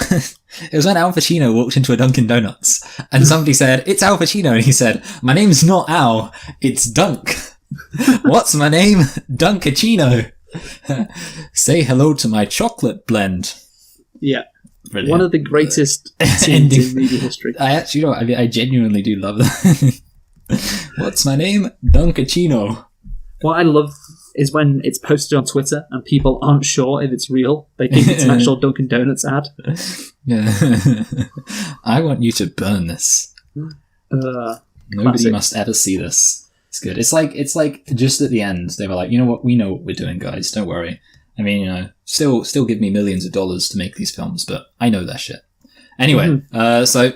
when Al Pacino walked into a Dunkin' Donuts and somebody said, "It's Al Pacino," and he said, "My name's not Al, it's Dunk." "What's my name?" "Dunkachino." "Say hello to my chocolate blend." Yeah. Brilliant. One of the greatest scenes in movie history. I genuinely do love that. "What's my name?" "Dunkachino." What I love is when it's posted on Twitter and people aren't sure if it's real. They think it's an actual Dunkin' Donuts ad. Yeah. "I want you to burn this. Nobody must ever see this." It's good. It's like just at the end they were like, "You know what? We know what we're doing, guys. Don't worry. I mean, still give me millions of dollars to make these films, but I know that shit." Anyway, so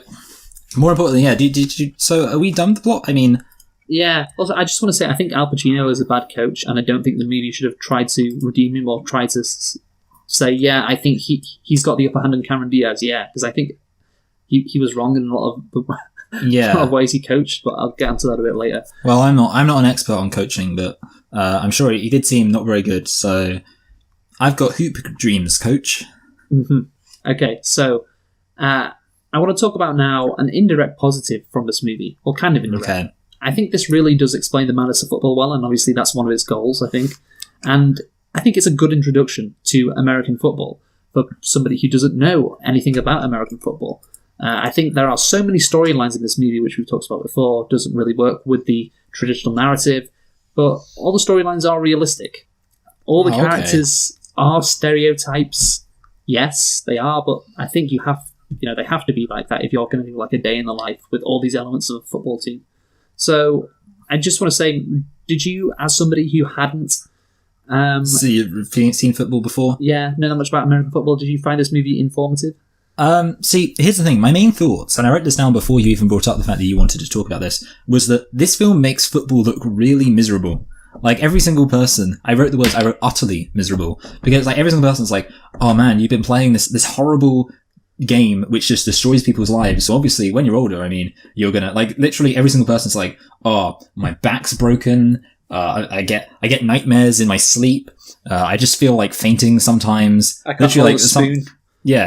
more importantly, so are we done with the plot? I mean. Yeah. Also, I just want to say, I think Al Pacino is a bad coach, and I don't think the movie should have tried to redeem him or try to say, yeah, I think he's got the upper hand on Cameron Diaz. Yeah, because I think he was wrong in a lot of ways he coached, but I'll get into that a bit later. Well, I'm not an expert on coaching, but I'm sure he did seem not very good. So I've got hoop dreams, coach. Mm-hmm. Okay, so I want to talk about now an indirect positive from this movie, or kind of indirect. Okay. I think this really does explain the madness of football well, and obviously that's one of its goals, I think. And I think it's a good introduction to American football for somebody who doesn't know anything about American football. I think there are so many storylines in this movie, which we've talked about before, doesn't really work with the traditional narrative, but all the storylines are realistic. All the characters are stereotypes. Yes, they are, but I think they have to be like that if you're going to do like a day in the life with all these elements of a football team. So I just want to say, did you, as somebody who hadn't so you've seen football before? Yeah, know that much about American football, did you find this movie informative? See, here's the thing. My main thoughts, and I wrote this down before you even brought up the fact that you wanted to talk about this, was that this film makes football look really miserable. Like, every single person, I wrote utterly miserable. Because, like, every single person's like, oh man, you've been playing this horrible game which just destroys people's lives. So obviously, when you're older, I mean, you're gonna, like, literally every single person's like, oh, my back's broken, I get nightmares in my sleep, I just feel like fainting sometimes. I can't hold a spoon.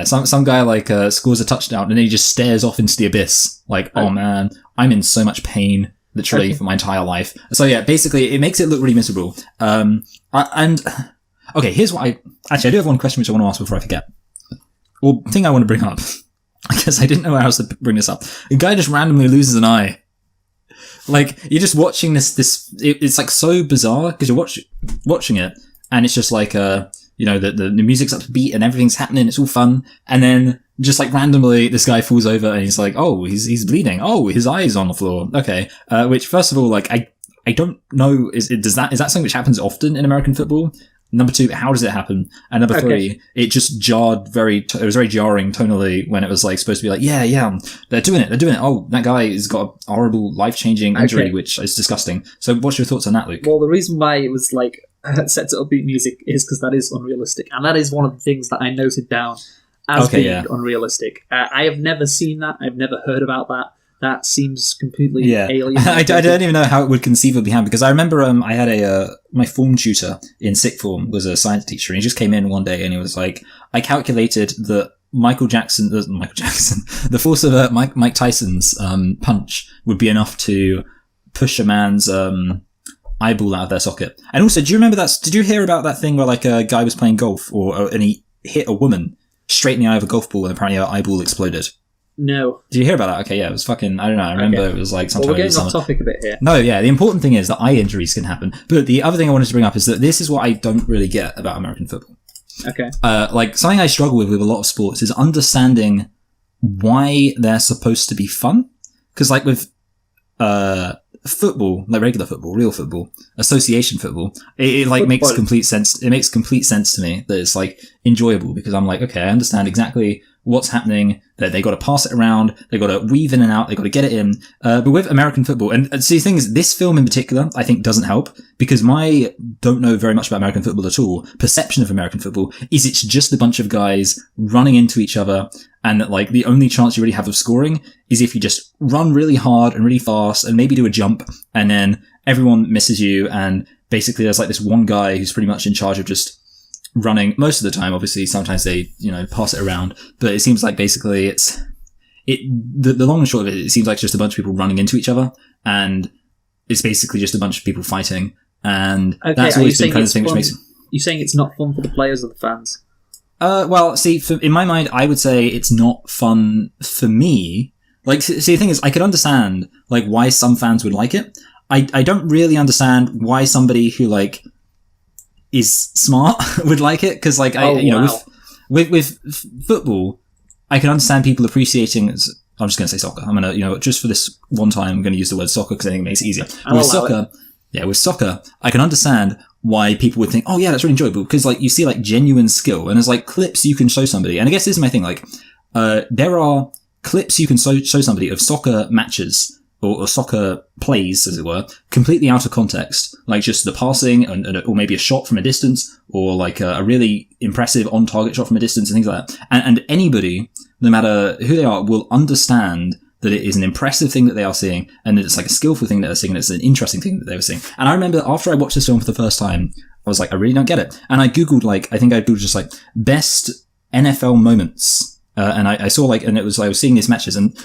Some guy like scores a touchdown and then he just stares off into the abyss. Like, oh man, I'm in so much pain, literally, for my entire life. So yeah, basically, it makes it look really miserable. Okay, here's what I do have one question which I want to ask before I forget. Well, thing I want to bring up, I guess I didn't know how else to bring this up. A guy just randomly loses an eye. Like, you're just watching it's like so bizarre because you're watching it and it's just like, the music's upbeat and everything's happening, it's all fun, and then just like randomly this guy falls over and he's like, oh, he's bleeding, oh, his eye is on the floor. Okay. Which, first of all, like, I don't know, is that something which happens often in American football? Number two, how does it happen? And number three, it just it was very jarring tonally when it was like supposed to be like, yeah, they're doing it. Oh, that guy has got a horrible life-changing injury, which is disgusting. So what's your thoughts on that, Luke? Well, the reason why it was like set to upbeat music is because that is unrealistic. And that is one of the things that I noted down as being unrealistic. I have never seen that. I've never heard about that. That seems completely alien. I don't even know how it would conceivably happen, because I remember I had my form tutor in sixth form was a science teacher, and he just came in one day and he was like, I calculated that the force of Mike Tyson's punch would be enough to push a man's eyeball out of their socket. And also, do you remember did you hear about that thing where like a guy was playing golf and he hit a woman straight in the eye of a golf ball and apparently her eyeball exploded? No. Did you hear about that? Okay, yeah, it was fucking, I don't know, I remember it was like sometime. Well, we're getting off topic a bit here. No, yeah, the important thing is that eye injuries can happen. But the other thing I wanted to bring up is that this is what I don't really get about American football. Okay. Like, something I struggle with a lot of sports is understanding why they're supposed to be fun. Because, like, with football, like regular football, real football, association football, it like makes complete sense. It makes complete sense to me that it's like enjoyable, because I'm like, okay, I understand exactly what's happening, that they got to pass it around, they got to weave in and out, they got to get it in. But with American football, and see, the thing is, this film in particular, I think doesn't help, because my don't know very much about American football at all. Perception of American football is it's just a bunch of guys running into each other, and that like the only chance you really have of scoring is if you just run really hard and really fast and maybe do a jump, and then everyone misses you, and basically there's like this one guy who's pretty much in charge of just running most of the time. Obviously sometimes they pass it around, but it seems like basically the long and short of it, it seems like just a bunch of people running into each other, and it's basically just a bunch of people fighting, and that's always been kind of the thing which makes you're saying it's not fun for the players or the fans? Well, see, in my mind, I would say it's not fun for me. Like, see, the thing is, I could understand like why some fans would like it. I don't really understand why somebody who like is smart would like it, because like with football, I can understand people appreciating. I'm just going to say soccer. I'm going to just for this one time, I'm going to use the word soccer because I think it makes it easier. With soccer, I can understand why people would think, oh yeah, that's really enjoyable, because like you see like genuine skill, and there's like clips you can show somebody. And I guess this is my thing. Like, there are clips you can show somebody of soccer matches or soccer plays, as it were, completely out of context, like just the passing or maybe a shot from a distance, or like a really impressive on-target shot from a distance and things like that. And anybody, no matter who they are, will understand that it is an impressive thing that they are seeing, and that it's like a skillful thing that they're seeing, and it's an interesting thing that they were seeing. And I remember after I watched this film for the first time, I was like, I really don't get it. And I Googled just like best NFL moments. And I saw like, and it was, I was seeing these matches, and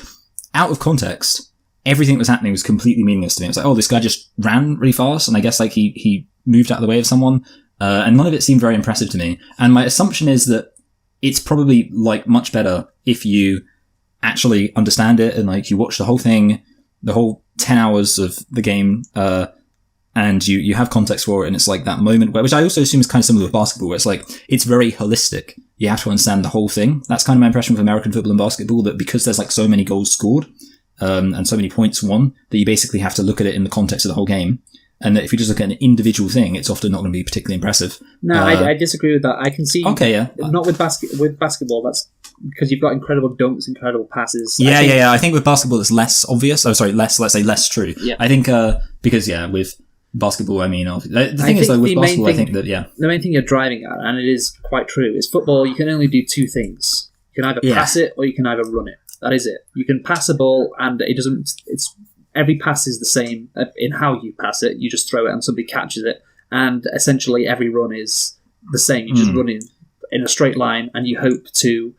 out of context, everything that was happening was completely meaningless to me. It was like, oh, this guy just ran really fast, and I guess like he moved out of the way of someone, and none of it seemed very impressive to me. And my assumption is that it's probably like much better if you actually understand it and like you watch the whole thing, the whole 10 hours of the game, and you have context for it, and it's like that moment where, which I also assume is kind of similar with basketball, where it's like, it's very holistic. You have to understand the whole thing. That's kind of my impression of American football and basketball, that because there's like so many goals scored, and so many points won, that you basically have to look at it in the context of the whole game. And that if you just look at an individual thing, it's often not going to be particularly impressive. No, I disagree with that. I can see. Okay, yeah. Not with basketball. That's because you've got incredible dunks, incredible passes. Yeah. I think with basketball it's less obvious. Oh, sorry, let's say less true. Yeah. I think because with basketball, I mean, the thing is though with basketball, I think that the main thing you're driving at, and it is quite true, is football. You can only do two things. You can either pass it or you can either run it. That is it. You can pass a ball, and it doesn't. It's every pass is the same in how you pass it. You just throw it, and somebody catches it, and essentially every run is the same. You just run in a straight line, and you hope to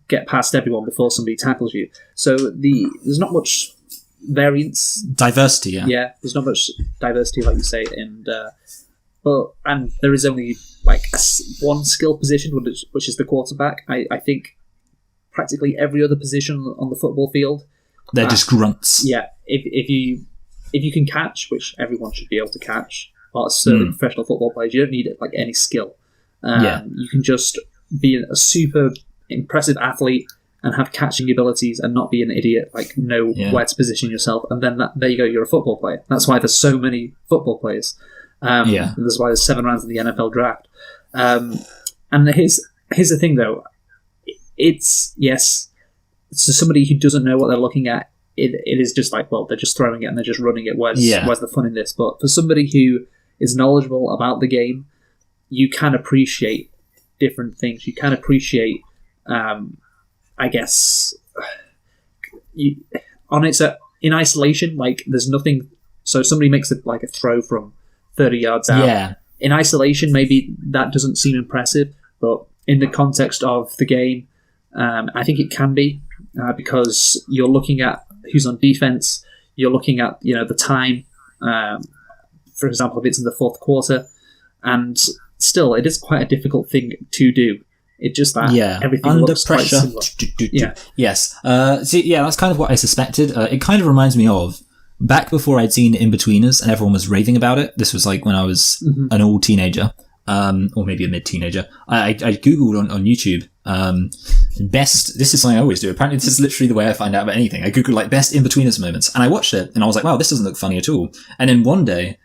get past everyone before somebody tackles you. So there's not much variance, diversity. Yeah, there's not much diversity, like you say, and there is only like one skill position, which is the quarterback. I think practically every other position on the football field, they're just grunts. Yeah, if you can catch, which everyone should be able to catch, well, certainly professional football players, you don't need it like any skill. You can just be a super impressive athlete and have catching abilities and not be an idiot, like know where to position yourself, and then there you go, you're a football player. That's why there's so many football players. That's why there's 7 rounds in the NFL draft. And here's the thing, though. It's so somebody who doesn't know what they're looking at, it is just like, well, they're just throwing it and they're just running it. Where's the fun in this? But for somebody who is knowledgeable about the game, you can appreciate different things. You can appreciate, I guess, in isolation, like there's nothing. So somebody makes a throw from 30 yards out. Yeah. In isolation, maybe that doesn't seem impressive, but in the context of the game, I think it can be, because you're looking at who's on defense. You're looking at the time. For example, if it's in the fourth quarter, and still, it is quite a difficult thing to do. It's just that everything under looks pressure. Quite similar. Yes. That's kind of what I suspected. It kind of reminds me of back before I'd seen In-Betweeners and everyone was raving about it. This was like when I was an old teenager, or maybe a mid-teenager. I googled on YouTube best. This is something I always do. Apparently, this is literally the way I find out about anything. I googled like best In-Betweeners moments, and I watched it, and I was like, wow, this doesn't look funny at all. And then one day,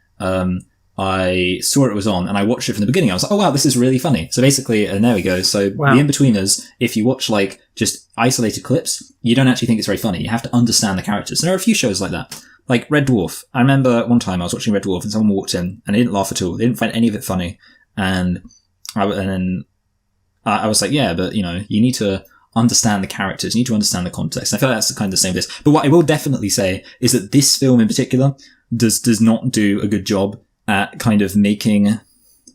I saw it was on, and I watched it from the beginning. I was like, oh wow, this is really funny. So basically, and there we go. So the In-Betweeners, if you watch like just isolated clips, you don't actually think it's very funny. You have to understand the characters. And there are a few shows like that. Like Red Dwarf. I remember one time I was watching Red Dwarf and someone walked in and they didn't laugh at all. They didn't find any of it funny. And then I was like, yeah, but you need to understand the characters. You need to understand the context. And I feel like that's kind of the same with this. But what I will definitely say is that this film in particular does not do a good job at kind of making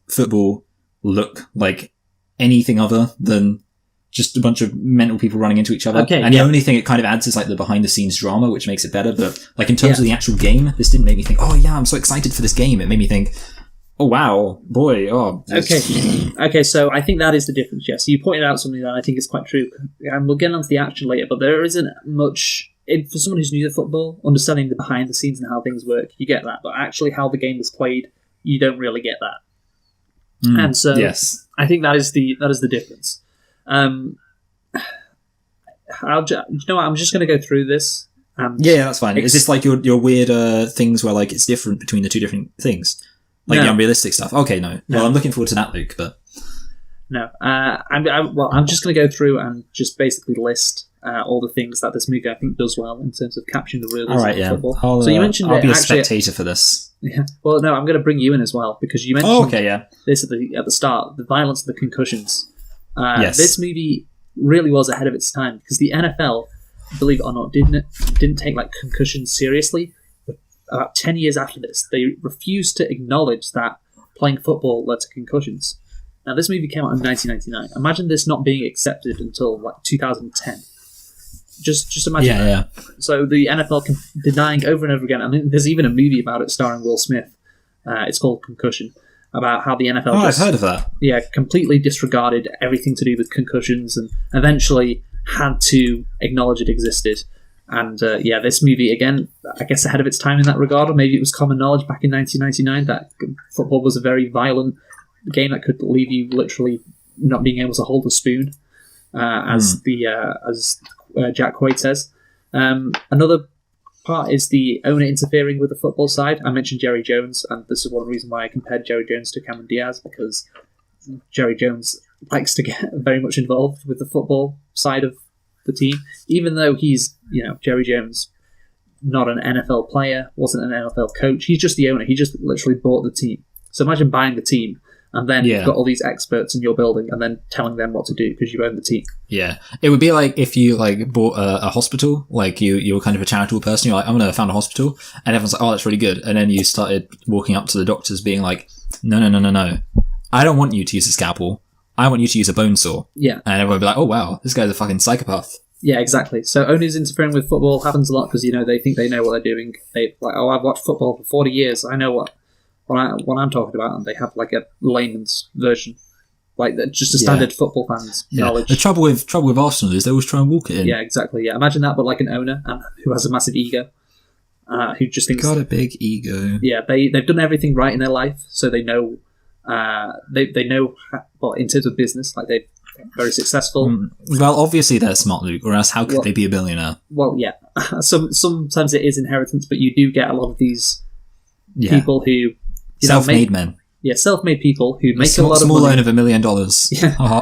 football look like anything other than just a bunch of mental people running into each other. Okay, and the only thing it kind of adds is like the behind the scenes drama, which makes it better. But like in terms of the actual game, this didn't make me think, oh yeah, I'm so excited for this game. It made me think, oh wow, boy, oh. Okay, so I think that is the difference, yes. You pointed out something that I think is quite true. And we'll get onto the action later, but there isn't much, for someone who's new to football, understanding the behind the scenes and how things work, you get that. But actually how the game is played, you don't really get that. And so I think that is the difference. You know what? I'm just going to go through this. That's fine. Is this like your weird things where like it's different between the two different things, like the unrealistic stuff? Okay, no. Well, I'm looking forward to that, Luke. But no, I'm just going to go through and just basically list all the things that this movie I think does well in terms of capturing the realism of football. So you mentioned I'll be a spectator for this. Yeah. Well, no, I'm going to bring you in as well because you mentioned this at the start, the violence of the concussions. This movie really was ahead of its time because the NFL, believe it or not, didn't take like concussions seriously. But about 10 years after this, they refused to acknowledge that playing football led to concussions. Now, this movie came out in 1999. Imagine this not being accepted until like 2010. Just imagine that. Yeah. So the NFL denying over and over again. I mean, there's even a movie about it starring Will Smith. It's called Concussion, about how the NFL I've heard of that. Yeah, completely disregarded everything to do with concussions and eventually had to acknowledge it existed. And this movie, again, I guess ahead of its time in that regard, or maybe it was common knowledge back in 1999 that football was a very violent game that could leave you literally not being able to hold a spoon, as Jack Quaid says. Another part is the owner interfering with the football side. I mentioned Jerry Jones, and this is one reason why I compared Jerry Jones to Cameron Diaz, because Jerry Jones likes to get very much involved with the football side of the team, even though he's, Jerry Jones, not an NFL player, wasn't an NFL coach. He's just the owner. He just literally bought the team. So imagine buying the team and then you've got all these experts in your building and then telling them what to do because you own the team. Yeah. It would be like if you bought a hospital, you were kind of a charitable person. You're like, I'm going to found a hospital. And everyone's like, oh, that's really good. And then you started walking up to the doctors being like, no. I don't want you to use a scalpel. I want you to use a bone saw. Yeah. And everyone would be like, oh, wow, this guy's a fucking psychopath. Yeah, exactly. So owners interfering with football happens a lot because, they think they know what they're doing. They I've watched football for 40 years. I know what I'm talking about. And they have a layman's version. Just a standard football fan's knowledge. The trouble with Arsenal is they always try and walk it in. Yeah, exactly. Yeah, imagine that, but like an owner who has a massive ego. Who just thinks... Got a big ego. Yeah, they've done everything right in their life, so they know... they know, in terms of business, they're very successful. Well, obviously they're smart, Luke, or else how could they be a billionaire? Well, yeah. Sometimes it is inheritance, but you do get a lot of these people who... self-made men. Yeah, self-made people who make a lot of money. Small loan of $1 million. Yeah.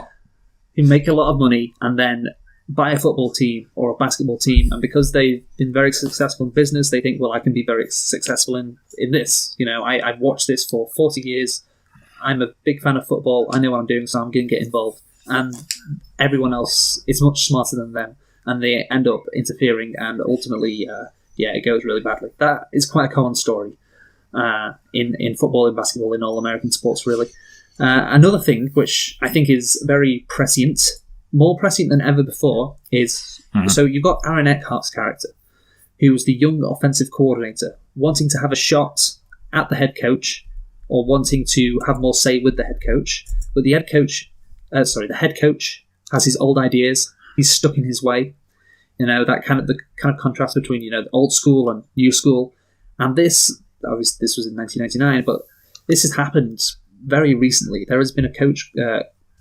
Who make a lot of money and then buy a football team or a basketball team, and because they've been very successful in business, they think, well, I can be very successful in this. I've watched this for 40 years. I'm a big fan of football. I know what I'm doing, so I'm going to get involved. And everyone else is much smarter than them, and they end up interfering, and ultimately, it goes really badly. That is quite a common story in football and basketball, in all American sports, really. Another thing, which I think is very prescient, more prescient than ever before, is so you've got Aaron Eckhart's character, who was the young offensive coordinator, wanting to have a shot at the head coach, or wanting to have more say with the head coach. But the head coach has his old ideas. He's stuck in his way. That kind of contrast between, the old school and new school. And this was in 1999, but this has happened very recently. There has been a coach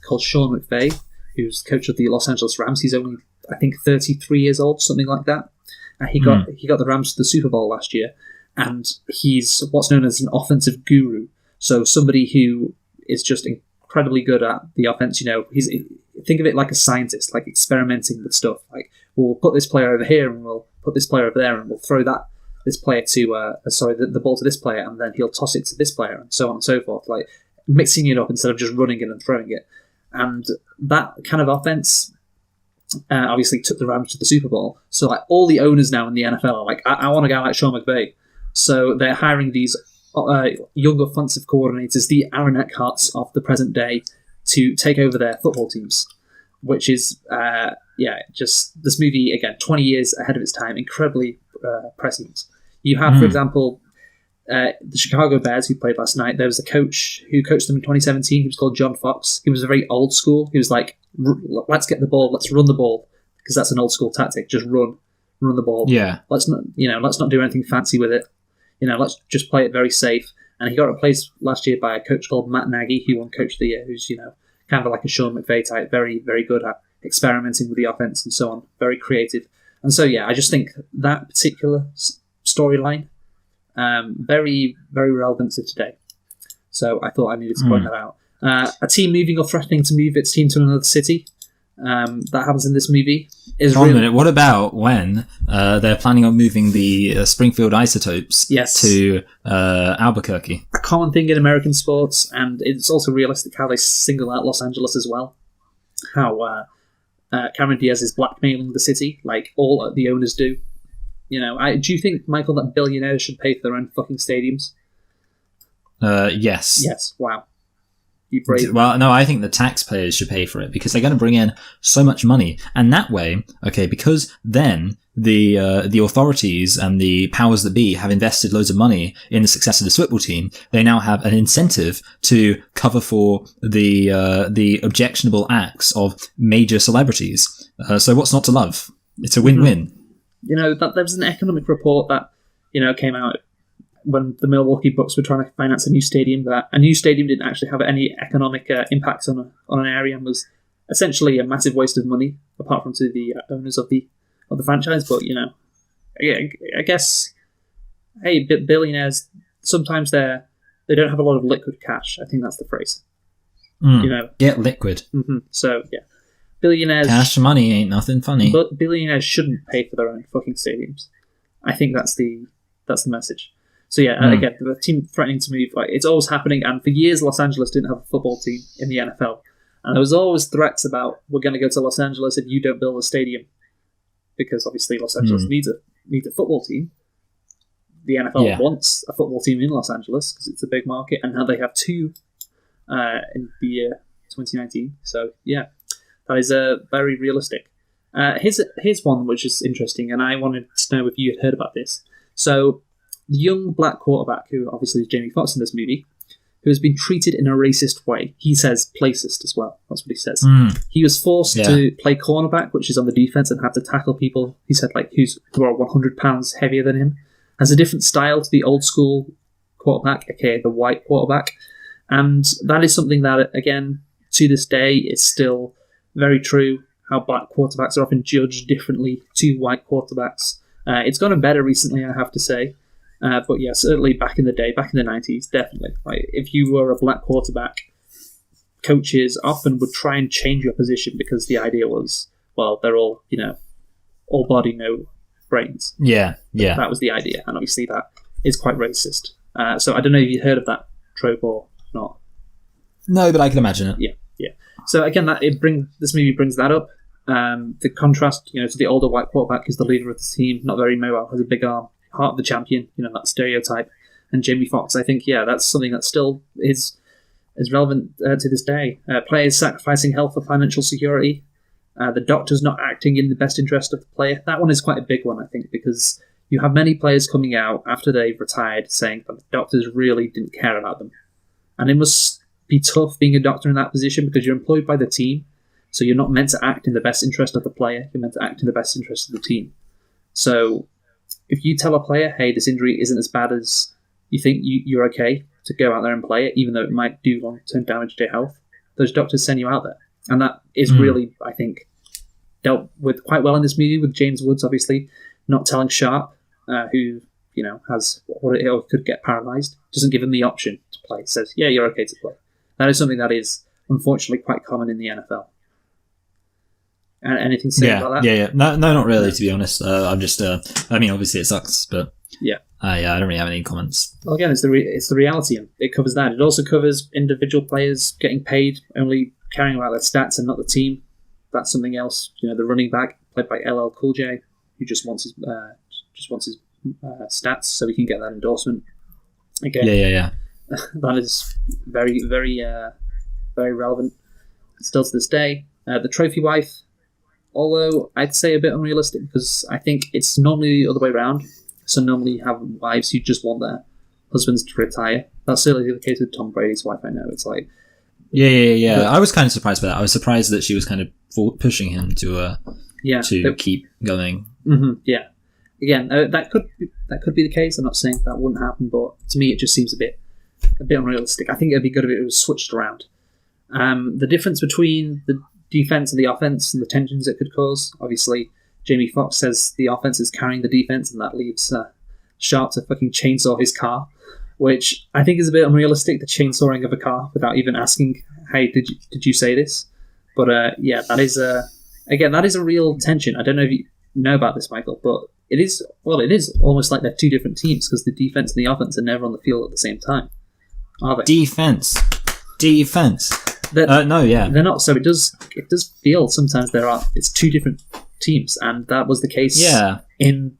called Sean McVay, who's coach of the Los Angeles Rams. He's only, I think, 33 years old, something like that. He got the Rams to the Super Bowl last year. And he's what's known as an offensive guru. So somebody who is just incredibly good at the offense. Think of it like a scientist, experimenting with stuff. We'll put this player over here, and we'll put this player over there, and we'll throw this player to the ball to this player, and then he'll toss it to this player, and so on and so forth. Mixing it up instead of just running it and throwing it. And that kind of offense obviously took the Rams to the Super Bowl. So all the owners now in the NFL are like, I want a guy like Sean McVay. So they're hiring these young offensive coordinators, the Aaron Eckharts of the present day, to take over their football teams, which is, just this movie, again, 20 years ahead of its time, incredibly prescient. You have, for example, the Chicago Bears, who played last night. There was a coach who coached them in 2017. He was called John Fox. He was very old school. He was like, let's get the ball, let's run the ball, because that's an old school tactic. Just run the ball. Yeah. Let's not do anything fancy with it. Let's just play it very safe. And he got replaced last year by a coach called Matt Nagy, who won Coach of the Year, who's, kind of like a Sean McVay type, very, very good at experimenting with the offense and so on, very creative. And so, I just think that particular storyline, very, very relevant to today. So I thought I needed to point that out. A team moving or threatening to move its team to another city, that happens in this movie. Hold on a minute. What about when they're planning on moving the Springfield Isotopes to Albuquerque? A common thing in American sports, and it's also realistic how they single out Los Angeles as well. How Cameron Diaz is blackmailing the city, like all the owners do. Do you think, Michael, that billionaires should pay for their own fucking stadiums? Yes. Yes. Wow. You brave. Well, no, I think the taxpayers should pay for it because they're going to bring in so much money, and that way, okay, because then the authorities and the powers that be have invested loads of money in the success of this football team. They now have an incentive to cover for the objectionable acts of major celebrities. So what's not to love? It's a win-win. You know, that there was an economic report that, came out when the Milwaukee Bucks were trying to finance a new stadium, that a new stadium didn't actually have any economic impact on an area and was essentially a massive waste of money, apart from to the owners of the franchise. But, I guess, hey, billionaires, sometimes they don't have a lot of liquid cash. I think that's the phrase. Get liquid. Mm-hmm. So, yeah. Billionaires... Cash money ain't nothing funny. But billionaires shouldn't pay for their own fucking stadiums. I think that's the message. So again, the team threatening to move, it's always happening, and for years Los Angeles didn't have a football team in the NFL. And there was always threats about, we're going to go to Los Angeles if you don't build a stadium. Because obviously Los Angeles needs a football team. The NFL wants a football team in Los Angeles because it's a big market, and now they have two in the year 2019. So yeah, that is very realistic. Here's one which is interesting, and I wanted to know if you had heard about this. So the young black quarterback, who obviously is Jamie Foxx in this movie, who has been treated in a racist way. He says placist as well. That's what he says. He was forced to play cornerback, which is on the defense, and have to tackle people, he said, who are 100 pounds heavier than him. Has a different style to the old school quarterback, aka the white quarterback. And that is something that, again, to this day, is still very true, how black quarterbacks are often judged differently to white quarterbacks. It's gotten better recently, I have to say. But yeah, certainly back in the day, back in the 90s, definitely. If you were a black quarterback, coaches often would try and change your position because the idea was, well, they're all, all body, no brains. Yeah. That was the idea, and obviously that is quite racist. So I don't know if you heard of that trope or not. No, but I can imagine it. Yeah. So again, this movie brings that up. The contrast, to the older white quarterback who's the leader of the team, not very mobile, has a big arm. Heart of the champion, that stereotype. And Jamie Foxx, I think, that's something that still is relevant to this day. Players sacrificing health for financial security. The doctor's not acting in the best interest of the player. That one is quite a big one, I think, because you have many players coming out after they've retired saying that the doctors really didn't care about them. And it must be tough being a doctor in that position because you're employed by the team, so you're not meant to act in the best interest of the player. You're meant to act in the best interest of the team. So if you tell a player, hey, this injury isn't as bad as you think, you're okay to go out there and play it, even though it might do long-term damage to your health, those doctors send you out there. And that is really, I think, dealt with quite well in this movie with James Woods, obviously, not telling Sharp, who, has or could get paralysed, doesn't give him the option to play. Says, yeah, you're okay to play. That is something that is, unfortunately, quite common in the NFL. And anything to say about that? Yeah. No, not really, to be honest. I'm just, obviously it sucks, but I don't really have any comments. Well, again, it's the reality, and it covers that. It also covers individual players getting paid, only caring about their stats and not the team. That's something else. The running back, played by LL Cool J, who just wants his stats so he can get that endorsement. Again, yeah. That is very, very, very relevant still to this day. The trophy wife, although I'd say a bit unrealistic because I think it's normally the other way around. So normally you have wives who just want their husbands to retire. That's certainly the case with Tom Brady's wife, I know. It's like... Yeah. I was kind of surprised by that. I was surprised that she was kind of pushing him to keep going. Mm-hmm, yeah. Again, that could be the case. I'm not saying that wouldn't happen, but to me it just seems a bit unrealistic. I think it'd be good if it was switched around. The difference between the defense and the offense and the tensions it could cause. Obviously, Jamie Foxx says the offense is carrying the defense, and that leaves Sharp to fucking chainsaw his car, which I think is a bit unrealistic. The chainsawing of a car without even asking, "Hey, did you say this?" But that is that is a real tension. I don't know if you know about this, Michael, but it is almost like they're two different teams because the defense and the offense are never on the field at the same time, are they? Defense. They're not. So it does feel sometimes it's two different teams, and that was the case in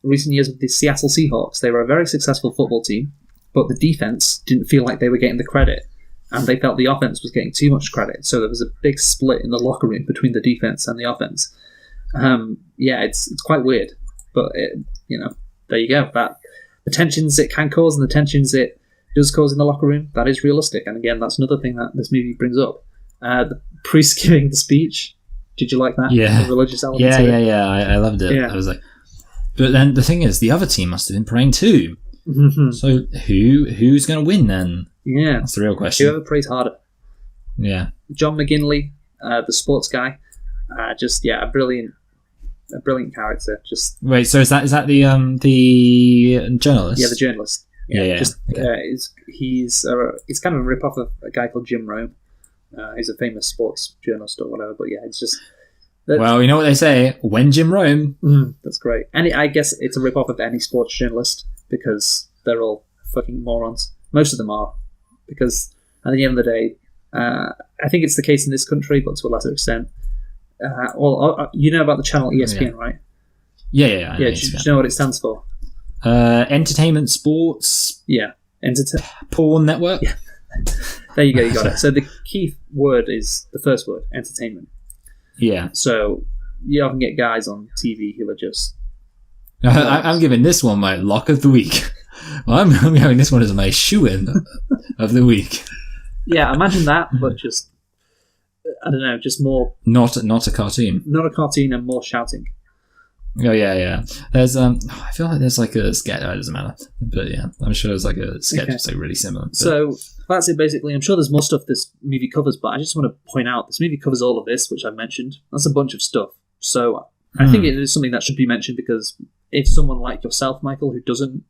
recent years with the Seattle Seahawks. They were a very successful football team, but the defense didn't feel like they were getting the credit and they felt the offense was getting too much credit. So there was a big split in the locker room between the defense and the offense. It's quite weird, but there you go. That the tensions it can cause and the tensions it does cause in the locker room, that is realistic. And again, that's another thing that this movie brings up. The priest giving the speech. Did you like that? Yeah. The religious element to it? Yeah. I loved it. Yeah. I was like, but then the thing is, the other team must have been praying too. Mm-hmm. So who's going to win then? Yeah. That's the real question. Whoever prays harder. Yeah. John McGinley, the sports guy, a brilliant character. Just wait. So is that the journalist? Yeah, the journalist. Yeah. He's kind of a rip off of a guy called Jim Rome. He's a famous sports journalist or whatever. But yeah, it's just. Well, you know what they say: when Jim Rome. That's great. And I guess it's a rip off of any sports journalist because they're all fucking morons. Most of them are, because at the end of the day, I think it's the case in this country, but to a lesser extent. You know about the channel ESPN, right? Yeah. Do you know what it stands for? Entertainment, sports. Yeah, porn network. Yeah. There you go, you got it. So the key word is the first word, entertainment. Yeah. So you often get guys on TV who are just. I'm giving this one my lock of the week. Well, I'm having this one as my shoe-in of the week. Yeah, imagine that, but just I don't know, just more. Not a cartoon. Not a cartoon, and more shouting. Oh yeah. There's I feel like there's like a sketch. It doesn't matter, but yeah, I'm sure there's like a sketch that's like really similar. But. So that's it basically. I'm sure there's more stuff this movie covers, but I just want to point out this movie covers all of this, which I mentioned. That's a bunch of stuff. So I think it is something that should be mentioned because if someone like yourself, Michael, who doesn't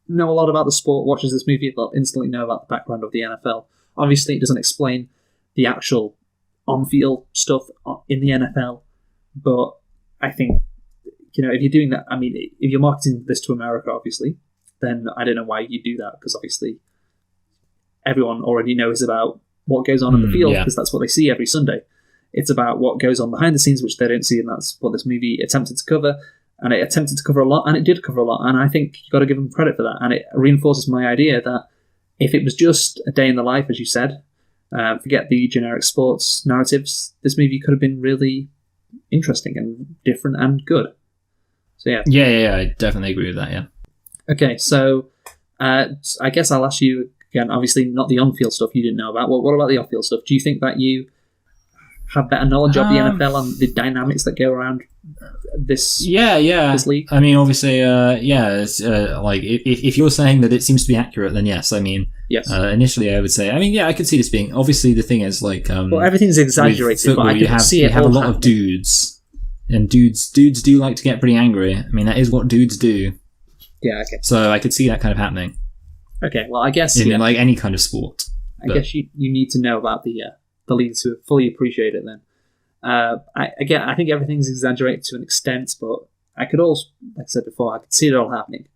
know a lot about the sport, watches this movie, they'll instantly know about the background of the NFL. Obviously, it doesn't explain the actual on-field stuff in the NFL, but I think, if you're doing that, I mean, if you're marketing this to America, obviously, then I don't know why you do that, because obviously everyone already knows about what goes on in the field, because that's what they see every Sunday. It's about what goes on behind the scenes, which they don't see, and that's what this movie attempted to cover. And it attempted to cover a lot, and it did cover a lot, and I think you've got to give them credit for that. And it reinforces my idea that if it was just a day in the life, as you said, forget the generic sports narratives, this movie could have been really interesting and different and good. So yeah. Yeah, I definitely agree with that, yeah. Okay, so I guess I'll ask you again, obviously not the on-field stuff you didn't know about. What about the off-field stuff? Do you think that you have better knowledge of the NFL and the dynamics that go around this this league? I mean, obviously, it's, like if you're saying that it seems to be accurate, then yes. I mean, yes. Initially, I would say, I could see this being. Obviously, the thing is, like, well, everything's exaggerated, football, but I can see it. You have a lot of dudes, and dudes do like to get pretty angry. I mean, that is what dudes do. Yeah. Okay. So I could see that kind of happening. Okay. Well, I guess in like any kind of sport. I guess you need to know about the leagues to fully appreciate it. Then. I think everything's exaggerated to an extent, but I could also, like I said before, I could see it all happening.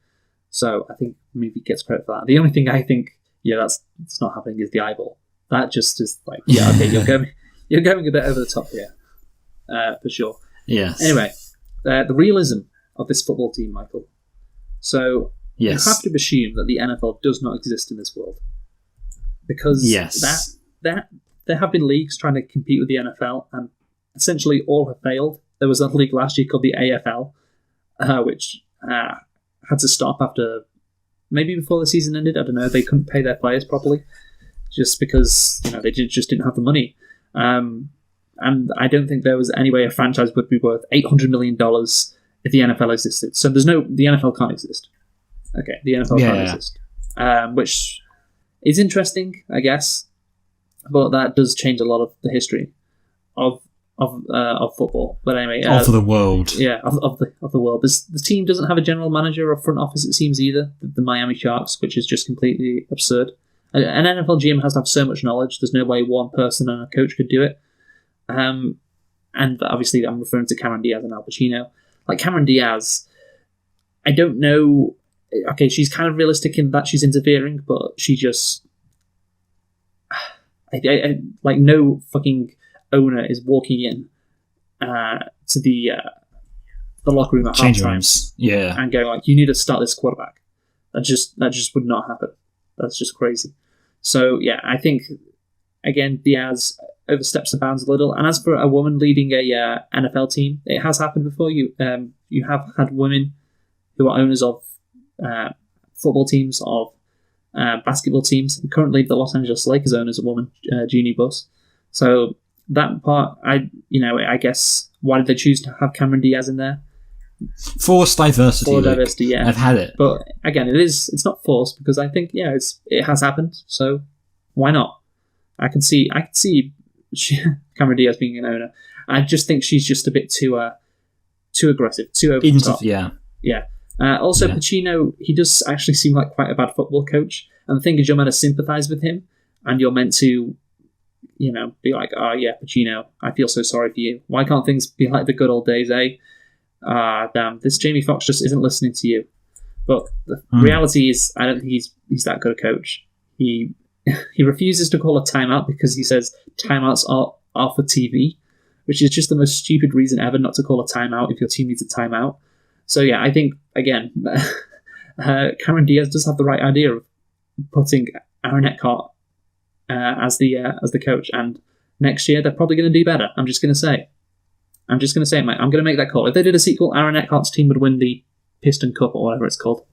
So I think the movie gets credit for that. The only thing I think, that's not happening is the eyeball. That just is like, okay, you're going a bit over the top here, for sure. Yes. Anyway, the realism of this football team, Michael. So yes. You have to assume that the NFL does not exist in this world, because that there have been leagues trying to compete with the NFL, and essentially all have failed. There was a league last year called the AFL, which had to stop after maybe before the season ended. I don't know. They couldn't pay their players properly just because they just didn't have the money. And I don't think there was any way a franchise would be worth $800 million if the NFL existed. So the NFL can't exist. Okay, the NFL can't exist, which is interesting, I guess. But that does change a lot of the history of football. But anyway, of the world, of the world. The team doesn't have a general manager or front office, it seems, either. The Miami Sharks, which is just completely absurd. An NFL GM has to have so much knowledge. There's no way one person and a coach could do it. And obviously, I'm referring to Cameron Diaz and Al Pacino. Like Cameron Diaz, I don't know. Okay, she's kind of realistic in that she's interfering, but she just. Like no fucking owner is walking in to the locker room at halftime, and going like, "You need to start this quarterback." That just would not happen. That's just crazy. So yeah, I think again, Diaz oversteps the bounds a little. And as for a woman leading a NFL team, it has happened before. You have had women who are owners of football teams, of basketball teams. Currently, the Los Angeles Lakers owner is a woman, Jeannie Buss. So that part, I guess, why did they choose to have Cameron Diaz in there? Forced diversity. For diversity, yeah. I've had it. But again, it's not forced, because I think, it has happened. So why not? I can see Cameron Diaz being an owner. I just think she's just a bit too aggressive, too over the top. Yeah. Also, Pacino, he does actually seem like quite a bad football coach. And the thing is, you're meant to sympathise with him, and you're meant to, be like, oh yeah, Pacino, I feel so sorry for you. Why can't things be like the good old days, eh? Damn, this Jamie Foxx just isn't listening to you. But the reality is, I don't think he's that good a coach. He refuses to call a timeout because he says timeouts are for TV, which is just the most stupid reason ever not to call a timeout if your team needs a timeout. So yeah, I think, again, Cameron Diaz does have the right idea of putting Aaron Eckhart as the coach, and next year they're probably going to do better. I'm just going to say it, mate. I'm going to make that call. If they did a sequel, Aaron Eckhart's team would win the Piston Cup, or whatever it's called.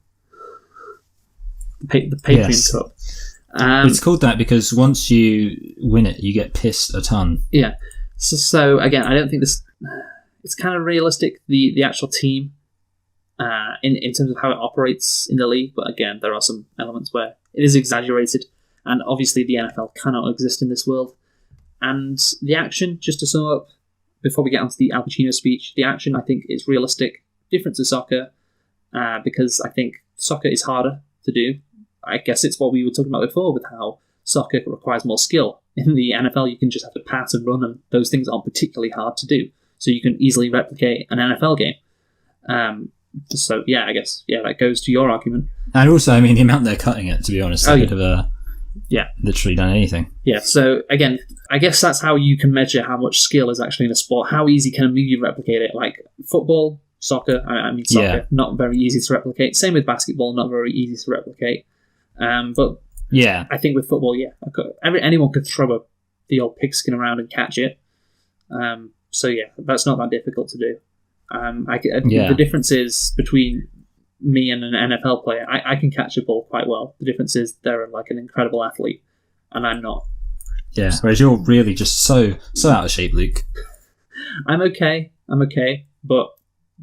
The Patreon Cup. It's called that because once you win it, you get pissed a ton. Yeah. So again, I don't think this... It's kind of realistic, the actual team, in terms of how it operates in the league. But again, there are some elements where it is exaggerated. And obviously the NFL cannot exist in this world. And the action, just to sum up, before we get onto the Al Pacino speech, the action, I think, is realistic, different to soccer, because I think soccer is harder to do. I guess it's what we were talking about before with how soccer requires more skill. In the NFL, you can just have to pass and run, and those things aren't particularly hard to do. So you can easily replicate an NFL game. So, yeah, I guess, that goes to your argument. And also, I mean, the amount they're cutting it, to be honest, they could have literally done anything. Yeah, so, again, I guess that's how you can measure how much skill is actually in a sport. How easy can a movie replicate it? Like, football, soccer, not very easy to replicate. Same with basketball, not very easy to replicate. But yeah, I think with football, anyone could throw the old pigskin around and catch it. So yeah, that's not that difficult to do. The difference is between me and an NFL player. I can catch a ball quite well. The difference is they're like an incredible athlete, and I'm not. Yeah, whereas you're really just so out of shape, Luke. I'm okay, but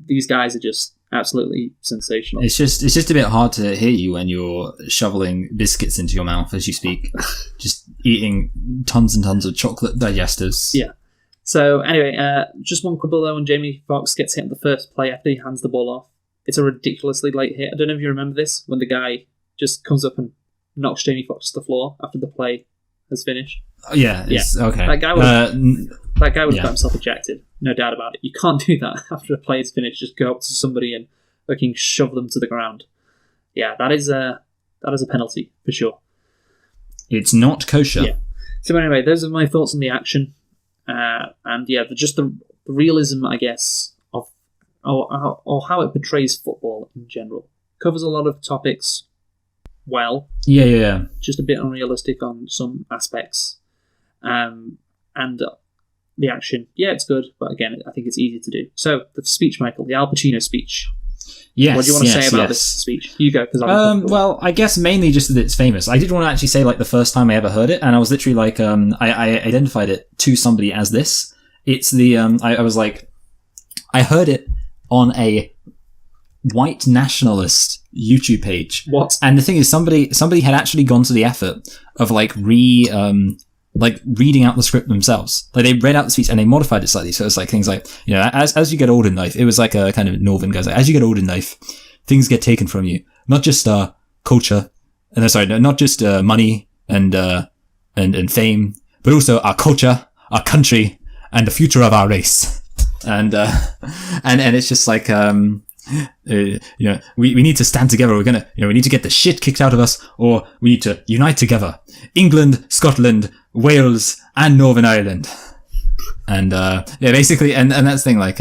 these guys are just absolutely sensational. It's just a bit hard to hear you when you're shoveling biscuits into your mouth as you speak, just eating tons and tons of chocolate digestives. Yeah. So anyway, just one quibble though, when Jamie Foxx gets hit on the first play after he hands the ball off. It's a ridiculously late hit. I don't know if you remember this, when the guy just comes up and knocks Jamie Foxx to the floor after the play has finished. Yeah. Okay. That guy would have got himself ejected, no doubt about it. You can't do that after a play is finished. Just go up to somebody and fucking shove them to the ground. Yeah, that is a penalty for sure. It's not kosher. Yeah. So anyway, those are my thoughts on the action, and just the realism, I guess, of or how it portrays football in general. Covers a lot of topics well. Yeah. Just a bit unrealistic on some aspects. And the action, it's good, but again, I think it's easy to do. So, the speech, Michael, the Al Pacino speech. Yes. What do you want to say about this speech? You go, because well, I guess mainly just that it's famous. I did want to actually say, like, the first time I ever heard it, and I was literally like, I identified it to somebody as this. It's the, I was like, I heard it on a white nationalist YouTube page. What? And the thing is, somebody had actually gone to the effort of reading out the script themselves. Like, they read out the speech and they modified it slightly. So it's like things like, as you get old in life, it was like a kind of northern guy. Like, as you get old in life, things get taken from you. Not just culture, not just money and fame, but also our culture, our country, and the future of our race. And it's just like, we need to stand together. We're gonna, we need to get the shit kicked out of us, or we need to unite together. England, Scotland, Wales, and Northern Ireland. And, basically, and that's the thing, like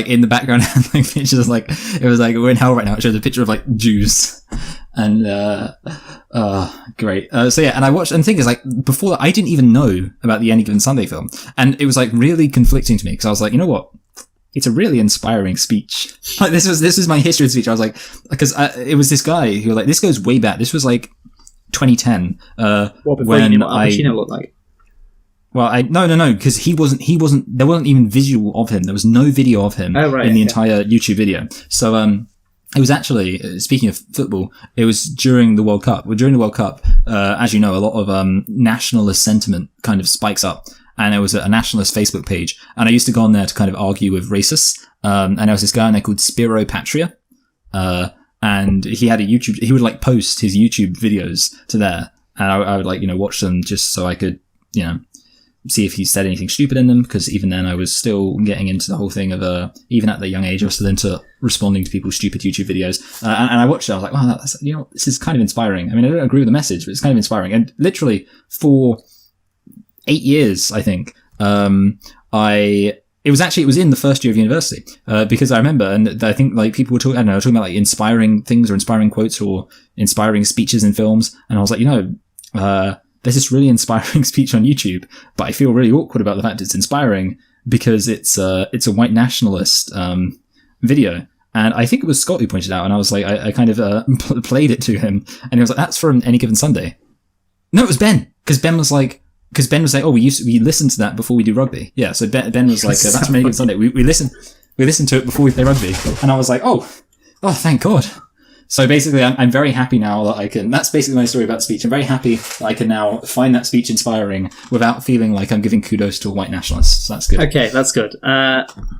in the background, like pictures, like, it was like, we're in hell right now. It shows a picture of like Jews. And, great. So yeah, and I watched, and the thing is, like, before that, I didn't even know about the Any Given Sunday film. And it was, like, really conflicting to me, because I was like, you know what? It's a really inspiring speech. Like, this was my history of speech. I was like, because it was this guy who, like, this goes way back. This was, like, 2010. When you knew what Al Pacino looked like. Well, no, because he wasn't, there wasn't even visual of him. There was no video of him in the entire YouTube video. So, it was actually, speaking of football, it was during the World Cup. Well, during the World Cup, as you know, a lot of, nationalist sentiment kind of spikes up. And there was a nationalist Facebook page. And I used to go on there to kind of argue with racists. And there was this guy on there called Spiro Patria. And he had he would like post his YouTube videos to there. And I would like, watch them just so I could, see if he said anything stupid in them, because even then I was still getting into the whole thing of, even at that young age, I was still into responding to people's stupid YouTube videos. And I watched it, I was like, wow, this is kind of inspiring. I mean, I don't agree with the message, but it's kind of inspiring. And literally for 8 years, I think, it was in the first year of university, because I remember, and I think like people were talking about like inspiring things or inspiring quotes or inspiring speeches in films. And I was like, there's this really inspiring speech on YouTube, but I feel really awkward about the fact it's inspiring because it's a white nationalist, video. And I think it was Scott who pointed out, and I was like, I kind of, played it to him, and he was like, that's from Any Given Sunday. No, it was Ben, because Ben was like, oh, we listened to that before we do rugby. Yeah. So Ben was like, that's from Any Given Sunday. We listened to it before we play rugby. And I was like, oh, thank God. So basically, I'm very happy now that that's basically my story about speech. I'm very happy that I can now find that speech inspiring without feeling like I'm giving kudos to a white nationalist. So that's good. Okay, that's good.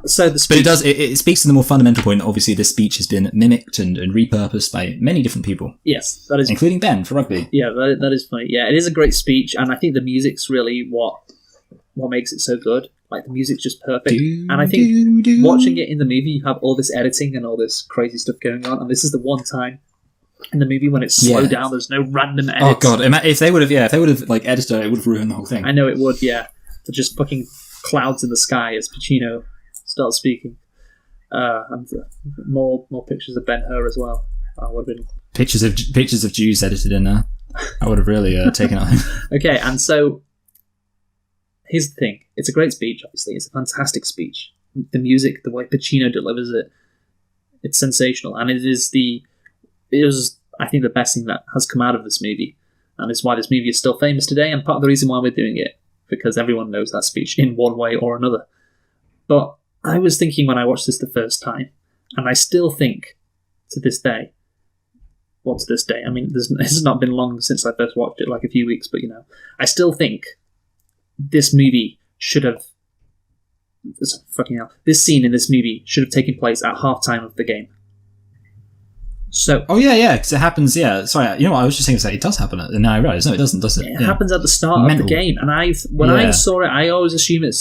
So the speech... But it speaks to the more fundamental point. Obviously, this speech has been mimicked and repurposed by many different people. Yes, that is... Including Ben for rugby. Yeah, that is funny. Yeah, it is a great speech, and I think the music's really what makes it so good. Like, the music's just perfect. And I think watching it in the movie, you have all this editing and all this crazy stuff going on, and this is the one time in the movie when it's slowed down, there's no random edits. Oh god, if they would have like edited it, it would have ruined the whole thing. I know it would, yeah. But just fucking clouds in the sky as Pacino starts speaking. And more pictures of Ben-Hur as well. Would have been pictures of Jews edited in there. I would have really taken it. Okay, and so here's the thing. It's a great speech, obviously. It's a fantastic speech. The music, the way Pacino delivers it, it's sensational. And it was, I think, the best thing that has come out of this movie. And it's why this movie is still famous today, and part of the reason why we're doing it, because everyone knows that speech in one way or another. But I was thinking when I watched this the first time, and I still think to this day, I mean, this has not been long since I first watched it, like a few weeks, but I still think this movie should have... Fucking hell. This scene in this movie should have taken place at halftime of the game. So... Oh, yeah, because it happens, yeah. Sorry, you know what, I was just thinking, it does happen, and now I realise, no, it doesn't, does it? It happens at the start of the game, and I saw it, I always assume it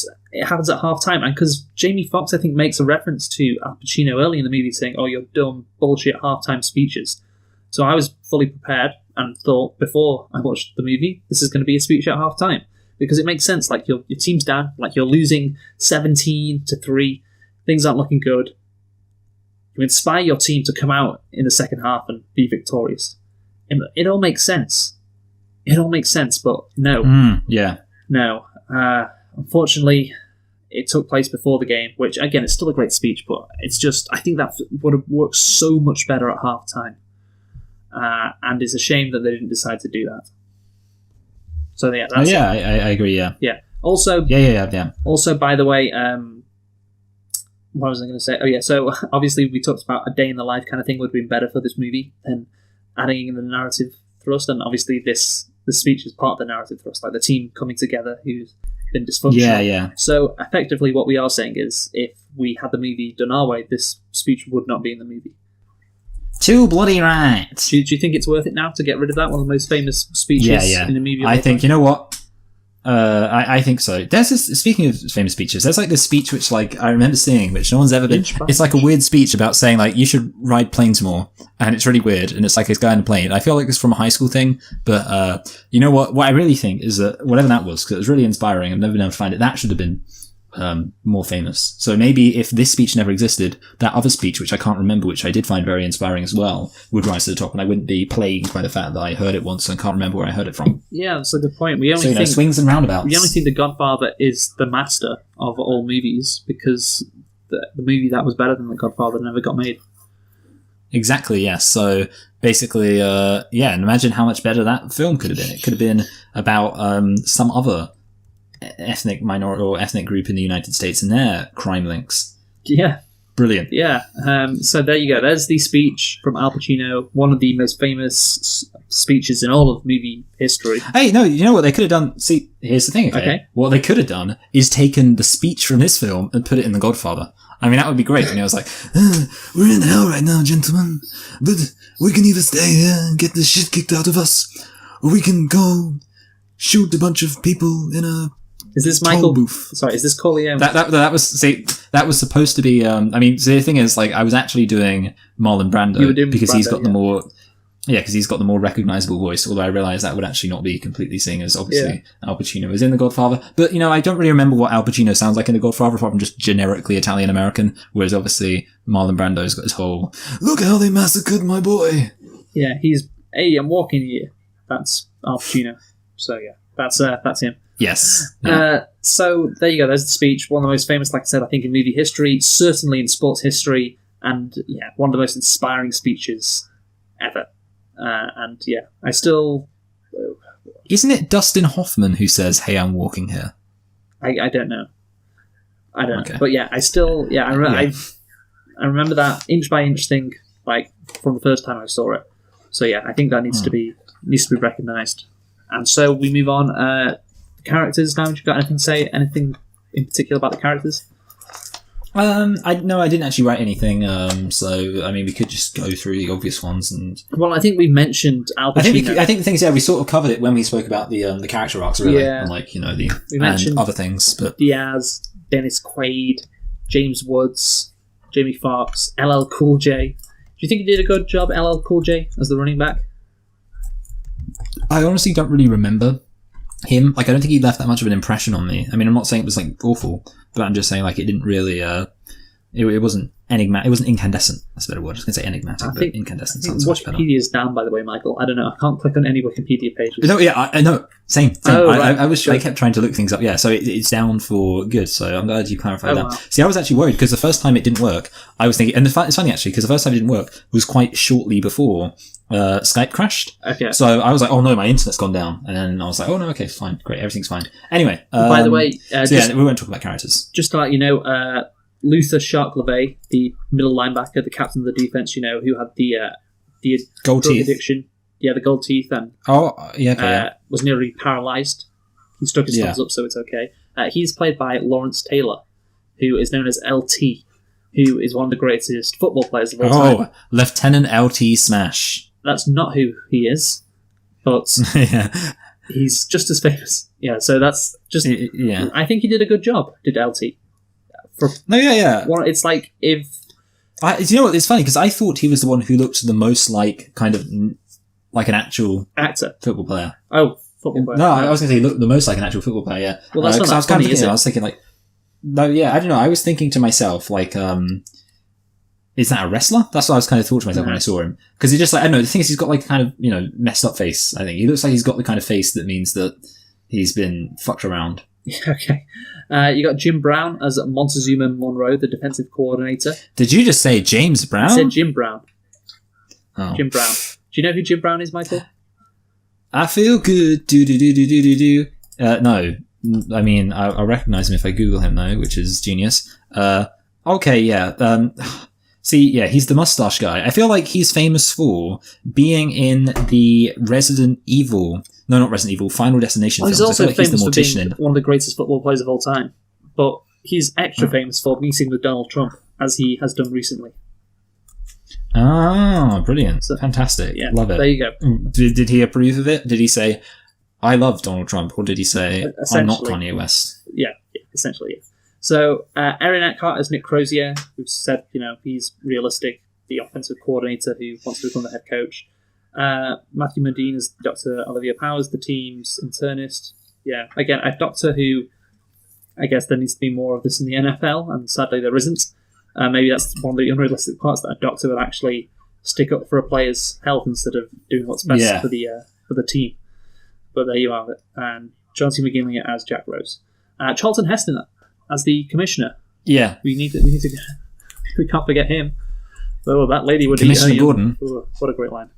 happens at halftime, and because Jamie Foxx, I think, makes a reference to Al Pacino early in the movie saying, oh, you're dumb, bullshit halftime speeches. So I was fully prepared and thought, before I watched the movie, this is going to be a speech at halftime. Because it makes sense, like, your team's down, like, you're losing 17-3, things aren't looking good. You inspire your team to come out in the second half and be victorious. It all makes sense. But no. No. Unfortunately, it took place before the game, which, again, it's still a great speech, but it's just, I think that would have worked so much better at half-time. And it's a shame that they didn't decide to do that. So yeah, that's I agree. Yeah. Yeah. Also. Yeah. Also, by the way, what was I going to say? Oh yeah. So obviously we talked about a day in the life kind of thing would have been better for this movie than adding in the narrative thrust, and obviously this speech is part of the narrative thrust, like the team coming together who's been dysfunctional. Yeah. So effectively, what we are saying is, if we had the movie done our way, this speech would not be in the movie. Too bloody right. Do you think it's worth it now to get rid of that? One of the most famous speeches in the movie. I think, you know what? I think so. Speaking of famous speeches, there's like this speech which, like, I remember seeing, which no one's ever been... It's like a weird speech about saying, like, you should ride planes more. And it's really weird. And it's like this guy in a plane. I feel like it's from a high school thing. But you know what? What I really think is that whatever that was, because it was really inspiring, I've never been able to find it, that should have been more famous. So maybe if this speech never existed, that other speech, which I can't remember, which I did find very inspiring as well, would rise to the top, and I wouldn't be plagued by the fact that I heard it once and can't remember where I heard it from. Yeah, that's a good point. We only So, think swings and roundabouts. we only think The Godfather is the master of all movies because the movie that was better than The Godfather never got made. Exactly, yes. So basically, and imagine how much better that film could have been. It could have been about some other ethnic minority or ethnic group in the United States and their crime links. Yeah. Brilliant. Yeah. So there you go. There's the speech from Al Pacino, one of the most famous speeches in all of movie history. Hey, no, you know what they could have done? See, here's the thing, okay? What they could have done is taken the speech from this film and put it in The Godfather. I mean, that would be great. And it was like, we're in hell right now, gentlemen, but we can either stay here and get the shit kicked out of us, or we can go shoot a bunch of people in a Is this Michael booth. Sorry, is this Corleone? That was supposed to be. I mean, so the thing is, like, I was actually doing Marlon Brando You were doing because Brando, he's got the more. Yeah, because he's got the more recognisable voice, although I realised that would actually not be completely sing, as obviously Al Pacino is in The Godfather. But, I don't really remember what Al Pacino sounds like in The Godfather, apart from just generically Italian-American, whereas obviously Marlon Brando's got his whole, look how they massacred my boy. Yeah, hey, I'm walking here. That's Al Pacino. So, yeah, that's him. Yes. Yeah. So, there you go, there's the speech, one of the most famous, like I said, I think in movie history, certainly in sports history, and, one of the most inspiring speeches ever. I still... Isn't it Dustin Hoffman who says, hey, I'm walking here? I don't know. I don't know. But I still... I remember that inch by inch thing, like, from the first time I saw it. So, I think that needs to be recognised. And so we move on. Characters now, have you got anything to say? Anything in particular about the characters? I didn't actually write anything. So I mean, we could just go through the obvious ones. And well, I think we mentioned Al Pacino. I think the things we sort of covered it when we spoke about the character arcs, really, and we mentioned other things. But Diaz, Dennis Quaid, James Woods, Jamie Foxx, LL Cool J. Do you think he did a good job, LL Cool J, as the running back? I honestly don't really remember him. Like, I don't think he left that much of an impression on me. I mean, I'm not saying it was like awful, but I'm just saying like it didn't really. It wasn't enigmatic. It wasn't incandescent. That's a better word. I was going to say enigmatic, but incandescent sounds much better. Wikipedia is down, by the way, Michael. I don't know. I can't click on any Wikipedia pages. No, yeah, I know. Same. Oh, right. I kept trying to look things up. Yeah, so it's down for good. So I'm glad you clarified that. Wow. See, I was actually worried because the first time it didn't work, I was thinking, and it's funny actually because the first time it didn't work was quite shortly before Skype crashed. Okay. So I was like, oh no, my internet's gone down, and then I was like, oh no, okay, fine, great, everything's fine. Anyway, by the way, we won't talk about characters. Just to let you know, Luther Shark LeVay, the middle linebacker, the captain of the defense, who had the gold drug teeth addiction, the gold teeth, and was nearly paralysed. He stuck his thumbs up, so it's okay. He's played by Lawrence Taylor, who is known as LT, who is one of the greatest football players of all time. Oh, Lieutenant LT Smash. That's not who he is, but he's just as famous. Yeah, so that's just... Yeah. I think he did a good job, did LT. Well, it's like if... you know what, it's funny, because I thought he was the one who looked the most like, kind of, like an actual... actor. Football player. Oh, football player. No, I was going to say he looked the most like an actual football player, yeah. Well, that's not that funny, is it? I was thinking, like... No, yeah, I don't know, I was thinking to myself, like, is that a wrestler? That's what I was kind of thought to myself when I saw him. Because he just, like, I don't know, the thing is he's got, like, kind of, messed up face, I think. He looks like he's got the kind of face that means that he's been fucked around. Okay. You got Jim Brown as Montezuma Monroe, the defensive coordinator. Did you just say James Brown? I said Jim Brown. Oh. Jim Brown. Do you know who Jim Brown is, Michael? I feel good. Do. No. I mean, I'll recognise him if I Google him, though, which is genius. Okay, yeah. He's the mustache guy. I feel like he's famous for being in the Final Destination films. He's also famous he's the for being one of the greatest football players of all time. But he's extra famous for meeting with Donald Trump, as he has done recently. Ah, brilliant. Fantastic. Yeah, love it. There you go. Did he approve of it? Did he say, I love Donald Trump? Or did he say, I'm not Kanye West? Yeah, essentially, yeah. So, Aaron Eckhart as Nick Crozier, who said, he's realistic, the offensive coordinator who wants to become the head coach. Matthew Modine as Dr. Olivia Powers, the team's internist. Yeah, again, a doctor who I guess there needs to be more of this in the NFL, and sadly there isn't. Maybe that's one of the unrealistic parts, that a doctor would actually stick up for a player's health instead of doing what's best for the team. But there you have it. And John C. McGinley as Jack Rose. Charlton Heston as the commissioner. Yeah. We can't forget him. Oh, that lady would Commissioner Gordon. Oh, what a great line.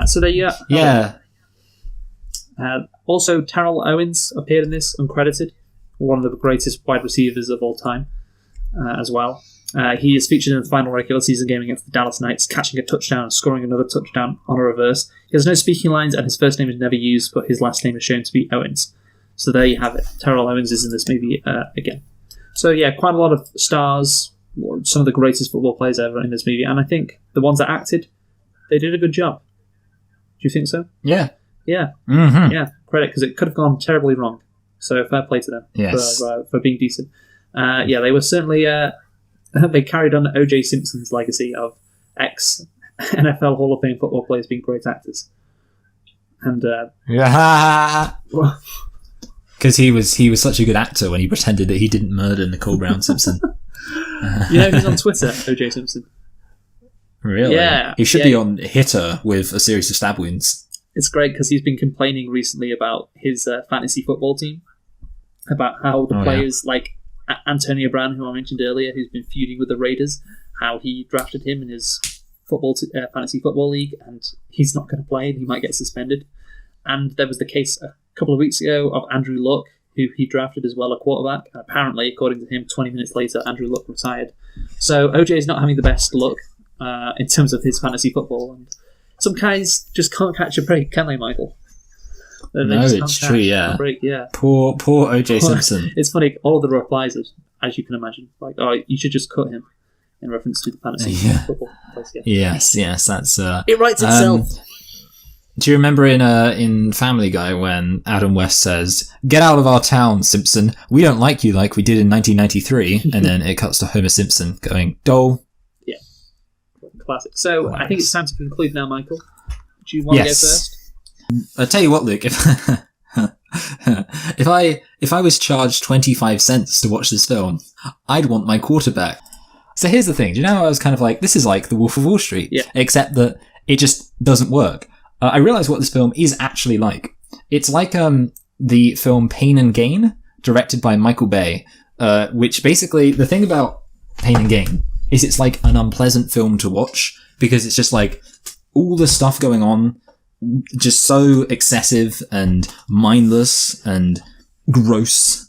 So there you go. Yeah. Also, Terrell Owens appeared in this, uncredited. One of the greatest wide receivers of all time as well. He is featured in the final regular season game against the Dallas Knights, catching a touchdown and scoring another touchdown on a reverse. He has no speaking lines, and his first name is never used, but his last name is shown to be Owens. So there you have it. Terrell Owens is in this movie again. So yeah, quite a lot of stars, some of the greatest football players ever in this movie, and I think the ones that acted, they did a good job. Do you think so? Yeah. Yeah. Mm-hmm. Yeah. Credit, because it could have gone terribly wrong. So fair play to them for being decent. They were certainly... they carried on O.J. Simpson's legacy of ex-NFL Hall of Fame football players being great actors. And... Because he was such a good actor when he pretended that he didn't murder Nicole Brown Simpson. He's on Twitter, O.J. Simpson. Really? Yeah. He should be on Hitter with a series of stab wounds. It's great because he's been complaining recently about his fantasy football team, about how the players like Antonio Brown, who I mentioned earlier, who's been feuding with the Raiders, how he drafted him in his fantasy football league, and he's not going to play and he might get suspended. And there was the case a couple of weeks ago of Andrew Luck, who he drafted as well, a quarterback. And apparently, according to him, 20 minutes later, Andrew Luck retired. So OJ is not having the best luck in terms of his fantasy football. And some guys just can't catch a break, can they, Michael? No, it's true, yeah. Break, yeah. Poor O.J. Simpson. It's funny, all of the replies, as you can imagine, like, oh, you should just cut him, in reference to the fantasy football place. Yeah. Yes, that's... it writes itself. Do you remember in Family Guy when Adam West says, "Get out of our town, Simpson. We don't like you like we did in 1993," and then it cuts to Homer Simpson going, "Dole." Yeah. Classic. So, I think it's time to conclude now, Michael. Do you want to go first? I'll tell you what, Luke, if I was charged 25 cents to watch this film, I'd want my quarterback. So here's the thing. Do you know how I was kind of like, this is like The Wolf of Wall Street, except that it just doesn't work. I realised what this film is actually like. It's like the film Pain and Gain, directed by Michael Bay, which basically, the thing about Pain and Gain is it's like an unpleasant film to watch, because it's just like all the stuff going on, just so excessive and mindless and gross,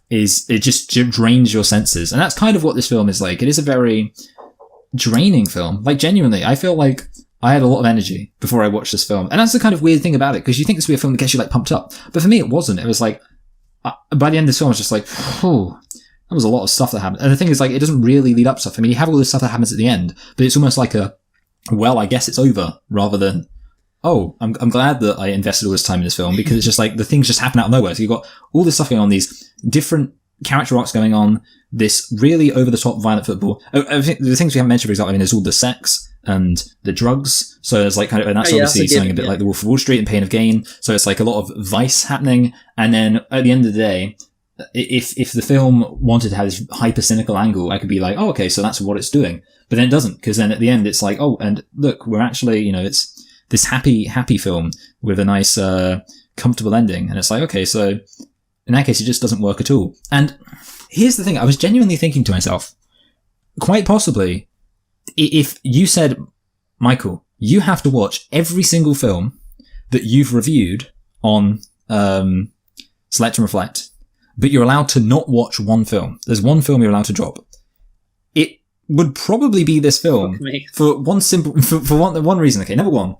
it just drains your senses. And that's kind of what this film is like. It is a very draining film. Like, genuinely, I feel like I had a lot of energy before I watched this film. And that's the kind of weird thing about it, because you think this would be a film that gets you, like, pumped up. But for me, it wasn't. It was like, by the end of this film, I was just like, oh, that was a lot of stuff that happened. And the thing is, like, it doesn't really lead up to stuff. I mean, you have all this stuff that happens at the end, but it's almost like well, I guess it's over, rather than, oh, I'm glad that I invested all this time in this film, because it's just like the things just happen out of nowhere. So you've got all this stuff going on, these different character arcs going on, this really over-the-top violent football. I think the things we haven't mentioned, for example, I mean, there's all the sex and the drugs. So there's like kind of, and that's obviously something a bit like The Wolf of Wall Street and Pain of Gain. So it's like a lot of vice happening. And then at the end of the day, if the film wanted to have this hyper cynical angle, I could be like, oh, okay, so that's what it's doing. But then it doesn't, because then at the end it's like, oh, and look, we're actually, it's this happy film with a nice, comfortable ending. And it's like, okay, so in that case, it just doesn't work at all. And here's the thing. I was genuinely thinking to myself, quite possibly, if you said, Michael, you have to watch every single film that you've reviewed on Select and Reflect, but you're allowed to not watch one film. There's one film you're allowed to drop. It would probably be this film for one reason. Okay, number one,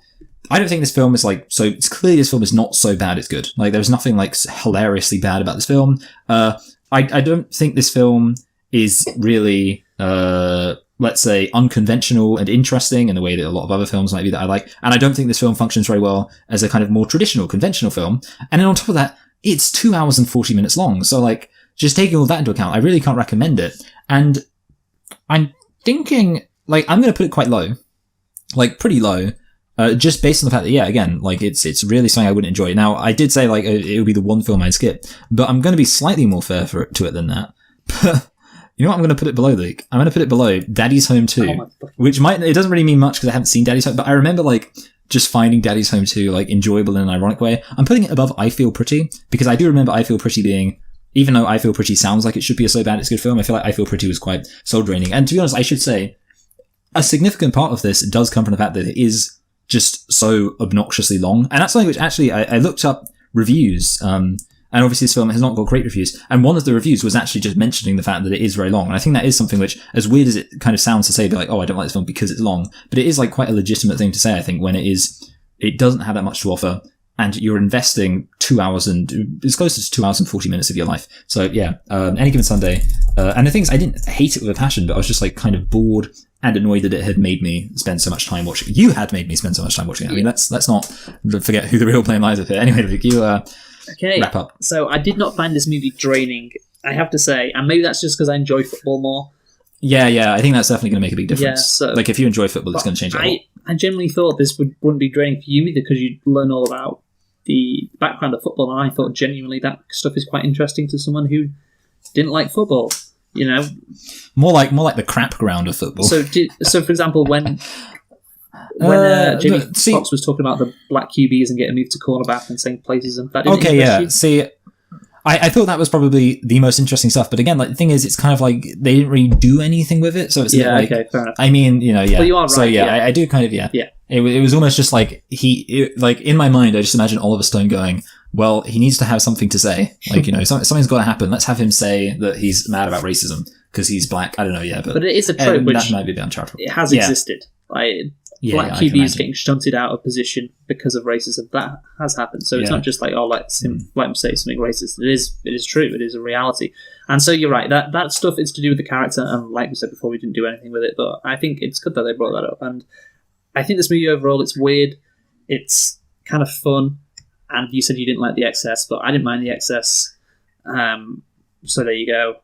I don't think this film is like, so it's clearly this film is not so bad it's good. Like, there's nothing like hilariously bad about this film. I don't think this film is really, let's say, unconventional and interesting in the way that a lot of other films might be that I like. And I don't think this film functions very well as a kind of more traditional, conventional film. And then on top of that, it's 2 hours and 40 minutes long. So, like, just taking all that into account, I really can't recommend it. And I'm thinking, like, I'm going to put it quite low, like pretty low. Just based on the fact that, yeah, again, like it's really something I wouldn't enjoy. Now, I did say like it would be the one film I'd skip, but I'm going to be slightly more fair to it than that. But you know what? I'm going to put it below, Luke. I'm going to put it below Daddy's Home 2, which it doesn't really mean much because I haven't seen Daddy's Home, but I remember like just finding Daddy's Home 2 like enjoyable in an ironic way. I'm putting it above I Feel Pretty because I do remember I Feel Pretty being, even though I Feel Pretty sounds like it should be a so bad it's good film, I feel like I Feel Pretty was quite soul draining. And to be honest, I should say a significant part of this does come from the fact that it is just so obnoxiously long. And that's something which actually I looked up reviews, and obviously this film has not got great reviews. And one of the reviews was actually just mentioning the fact that it is very long. And I think that is something which, as weird as it kind of sounds to say, be like, oh, I don't like this film because it's long. But it is like quite a legitimate thing to say, I think, when it doesn't have that much to offer. And you're investing 2 hours it's close to 2 hours and 40 minutes of your life. So yeah, Any Given Sunday. And the thing is, I didn't hate it with a passion, but I was just like kind of bored and annoyed that it had made me spend so much time watching. You had made me spend so much time watching it. I mean, let's not forget who the real blame lies with here. Anyway, Luke, you wrap up. So I did not find this movie draining, I have to say, and maybe that's just because I enjoy football more. Yeah, I think that's definitely going to make a big difference. Yeah, so, like if you enjoy football, it's going to change it a lot. I generally thought this wouldn't be draining for you either because you'd learn all about the background of football, and I thought genuinely that stuff is quite interesting to someone who didn't like football. You know, more like the crap ground of football. So for example, when Jamie Foxx was talking about the black QBs and getting moved to cornerback and saying places, and that didn't interest you? See, I thought that was probably the most interesting stuff. But again, like the thing is, it's kind of like they didn't really do anything with it. So it's okay, fair enough. I mean, yeah. Well, you are right. So I do kind of yeah. It was almost just like like in my mind, I just imagine Oliver Stone going, well, he needs to have something to say. Like, something's got to happen. Let's have him say that he's mad about racism because he's black. I don't know, but it is a trope which that might be uncharitable. It has existed. Like black QBs getting shunted out of position because of racism. That has happened. So it's not just like, let him say something racist. It is true. It is a reality. And so you're right. That stuff is to do with the character. And like we said before, we didn't do anything with it. But I think it's good that they brought that up. And I think this movie overall, it's weird. It's kind of fun. And you said you didn't like the excess, but I didn't mind the excess. So there you go.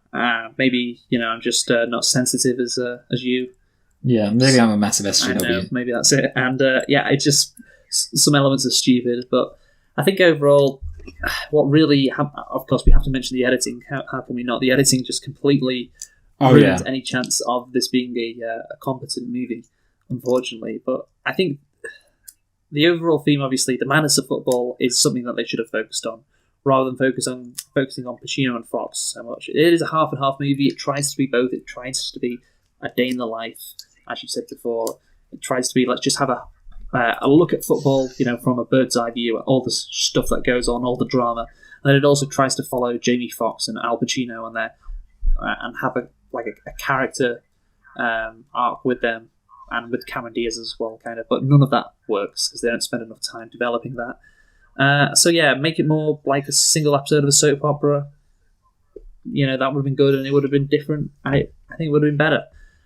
Maybe I'm just not sensitive as you. Yeah, maybe I'm a massive SJW. Maybe that's it. And it's just some elements are stupid, but I think overall, what really, of course, we have to mention the editing. How can we not? The editing just completely ruins any chance of this being a competent movie, unfortunately. But I think the overall theme, obviously, the madness of football is something that they should have focused on, rather than focusing on Pacino and Fox so much. It is a half and half movie. It tries to be both. It tries to be a day in the life, as you said before. It tries to be, let's just have a look at football, from a bird's eye view, at all the stuff that goes on, all the drama. And then it also tries to follow Jamie Foxx and Al Pacino and have a character arc with them. And with Cameron Diaz as well, kind of. But none of that works because they don't spend enough time developing that. So make it more like a single episode of a soap opera. That would have been good and it would have been different. I think it would have been better.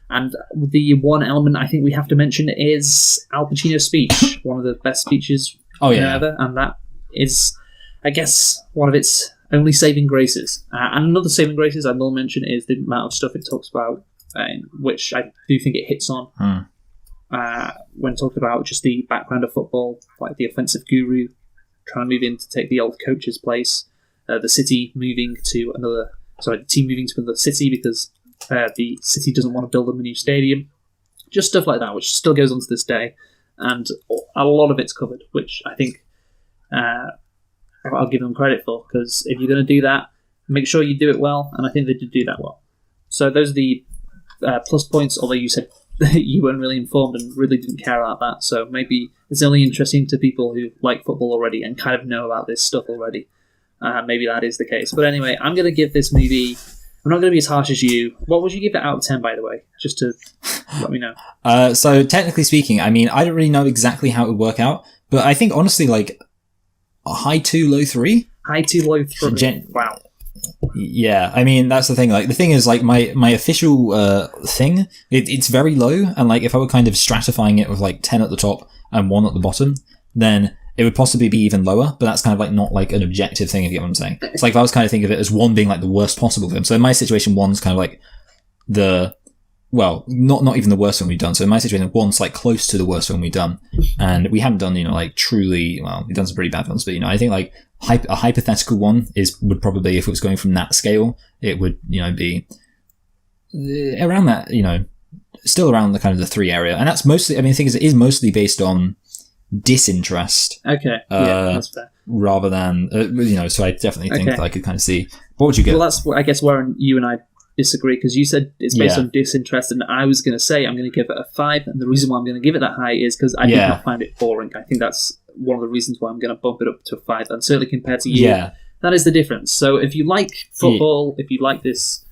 And the one element I think we have to mention is Al Pacino's speech. One of the best speeches ever. And that is, I guess, one of its only saving graces. And another saving graces I will mention is the amount of stuff it talks about, which I do think it hits on. When talking about just the background of football, like the offensive guru trying to move in to take the old coach's place, the team moving to another city because the city doesn't want to build them a new stadium. Just stuff like that, which still goes on to this day, and a lot of it's covered, which I think I'll give them credit for, because if you're going to do that, make sure you do it well, and I think they did do that well. So those are the plus points, although you said you weren't really informed and really didn't care about that, so maybe it's only interesting to people who like football already and kind of know about this stuff already. Maybe that is the case. But anyway, I'm going to give this movie... I'm not going to be as harsh as you. What would you give it out of 10, by the way? Just to let me know. So technically speaking, I mean, I don't really know exactly how it would work out, but I think honestly, like, a high 2, low 3? High 2, low 3. Wow. Yeah, I mean, that's the thing. Like, the thing is, like, my official thing, it's very low, and like, if I were kind of stratifying it with like 10 at the top and 1 at the bottom, then it would possibly be even lower, but that's kind of like not like an objective thing, if you get what I'm saying. It's like if I was kind of thinking of it as 1 being like the worst possible film. So in my situation, 1's kind of like the well, not even the worst film we've done. So in my situation, one's like close to the worst film we've done, and we haven't done, like truly, well, we've done some pretty bad films, but I think like a hypothetical one would probably, if it was going from that scale, it would, be around that, still around the kind of the 3 area. And that's mostly, the thing is, it is mostly based on disinterest. Okay. Yeah, that's fair. Rather than, so I definitely think that I could kind of see. What would you get? Well, that's, I guess, where you and I disagree, because you said it's based on disinterest, and I was going to say I'm going to give it a 5, and the reason why I'm going to give it that high is because I did not find it boring. I think that's one of the reasons why I'm going to bump it up to a 5, and certainly compared to you, that is the difference. So if you like football, if you like this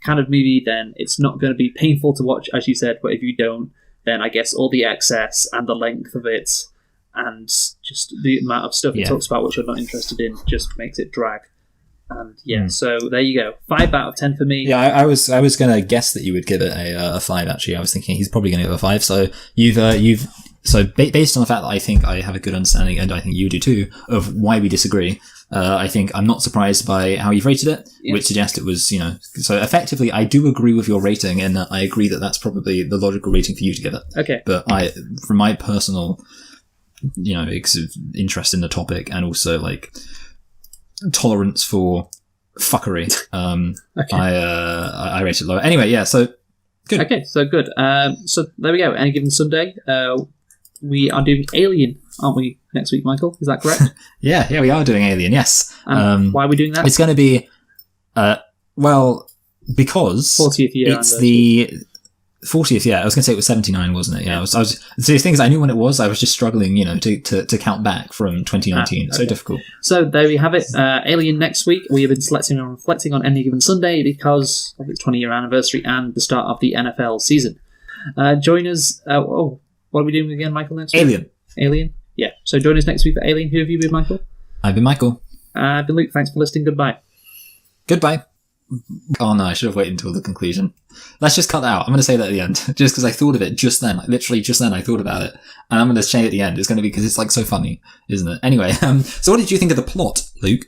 kind of movie, then it's not going to be painful to watch, as you said, but if you don't, then I guess all the excess and the length of it and just the amount of stuff it talks about which I'm not interested in just makes it drag. And so there you go. 5 out of 10 for me. Yeah, I was going to guess that you would give it a 5. Actually, I was thinking he's probably going to give it a 5. So based on the fact that I think I have a good understanding, and I think you do too, of why we disagree. I think I'm not surprised by how you've rated it, which suggests it was, so effectively I do agree with your rating, in that I agree that that's probably the logical rating for you to give it. Okay. But from my personal, interest in the topic, and also like tolerance for fuckery, I rate it lower. Anyway, so good. Okay, so good. So there we go. Any Given Sunday, we are doing Alien, aren't we, next week, Michael? Is that correct? yeah, we are doing Alien, yes. Why are we doing that? It's going to be, because 40th year it's the 40th, I was going to say it was 79, wasn't it? Yeah, so the thing is, I knew when it was, I was just struggling, to count back from 2019. So difficult. So there we have it. Alien next week. We have been selecting and reflecting on Any Given Sunday because of its 20-year anniversary and the start of the NFL season. Join us. What are we doing again, Michael, next week? Alien? Yeah. So join us next week for Alien. Who have you been, Michael? I've been Michael. I've been Luke. Thanks for listening. Goodbye. Goodbye. Oh no, I should have waited until the conclusion. Let's just cut that out. I'm going to say that at the end, just because I thought of it just then. Like, literally just then I thought about it. And I'm going to say it at the end. It's going to be because it's like so funny, isn't it? Anyway, so what did you think of the plot, Luke?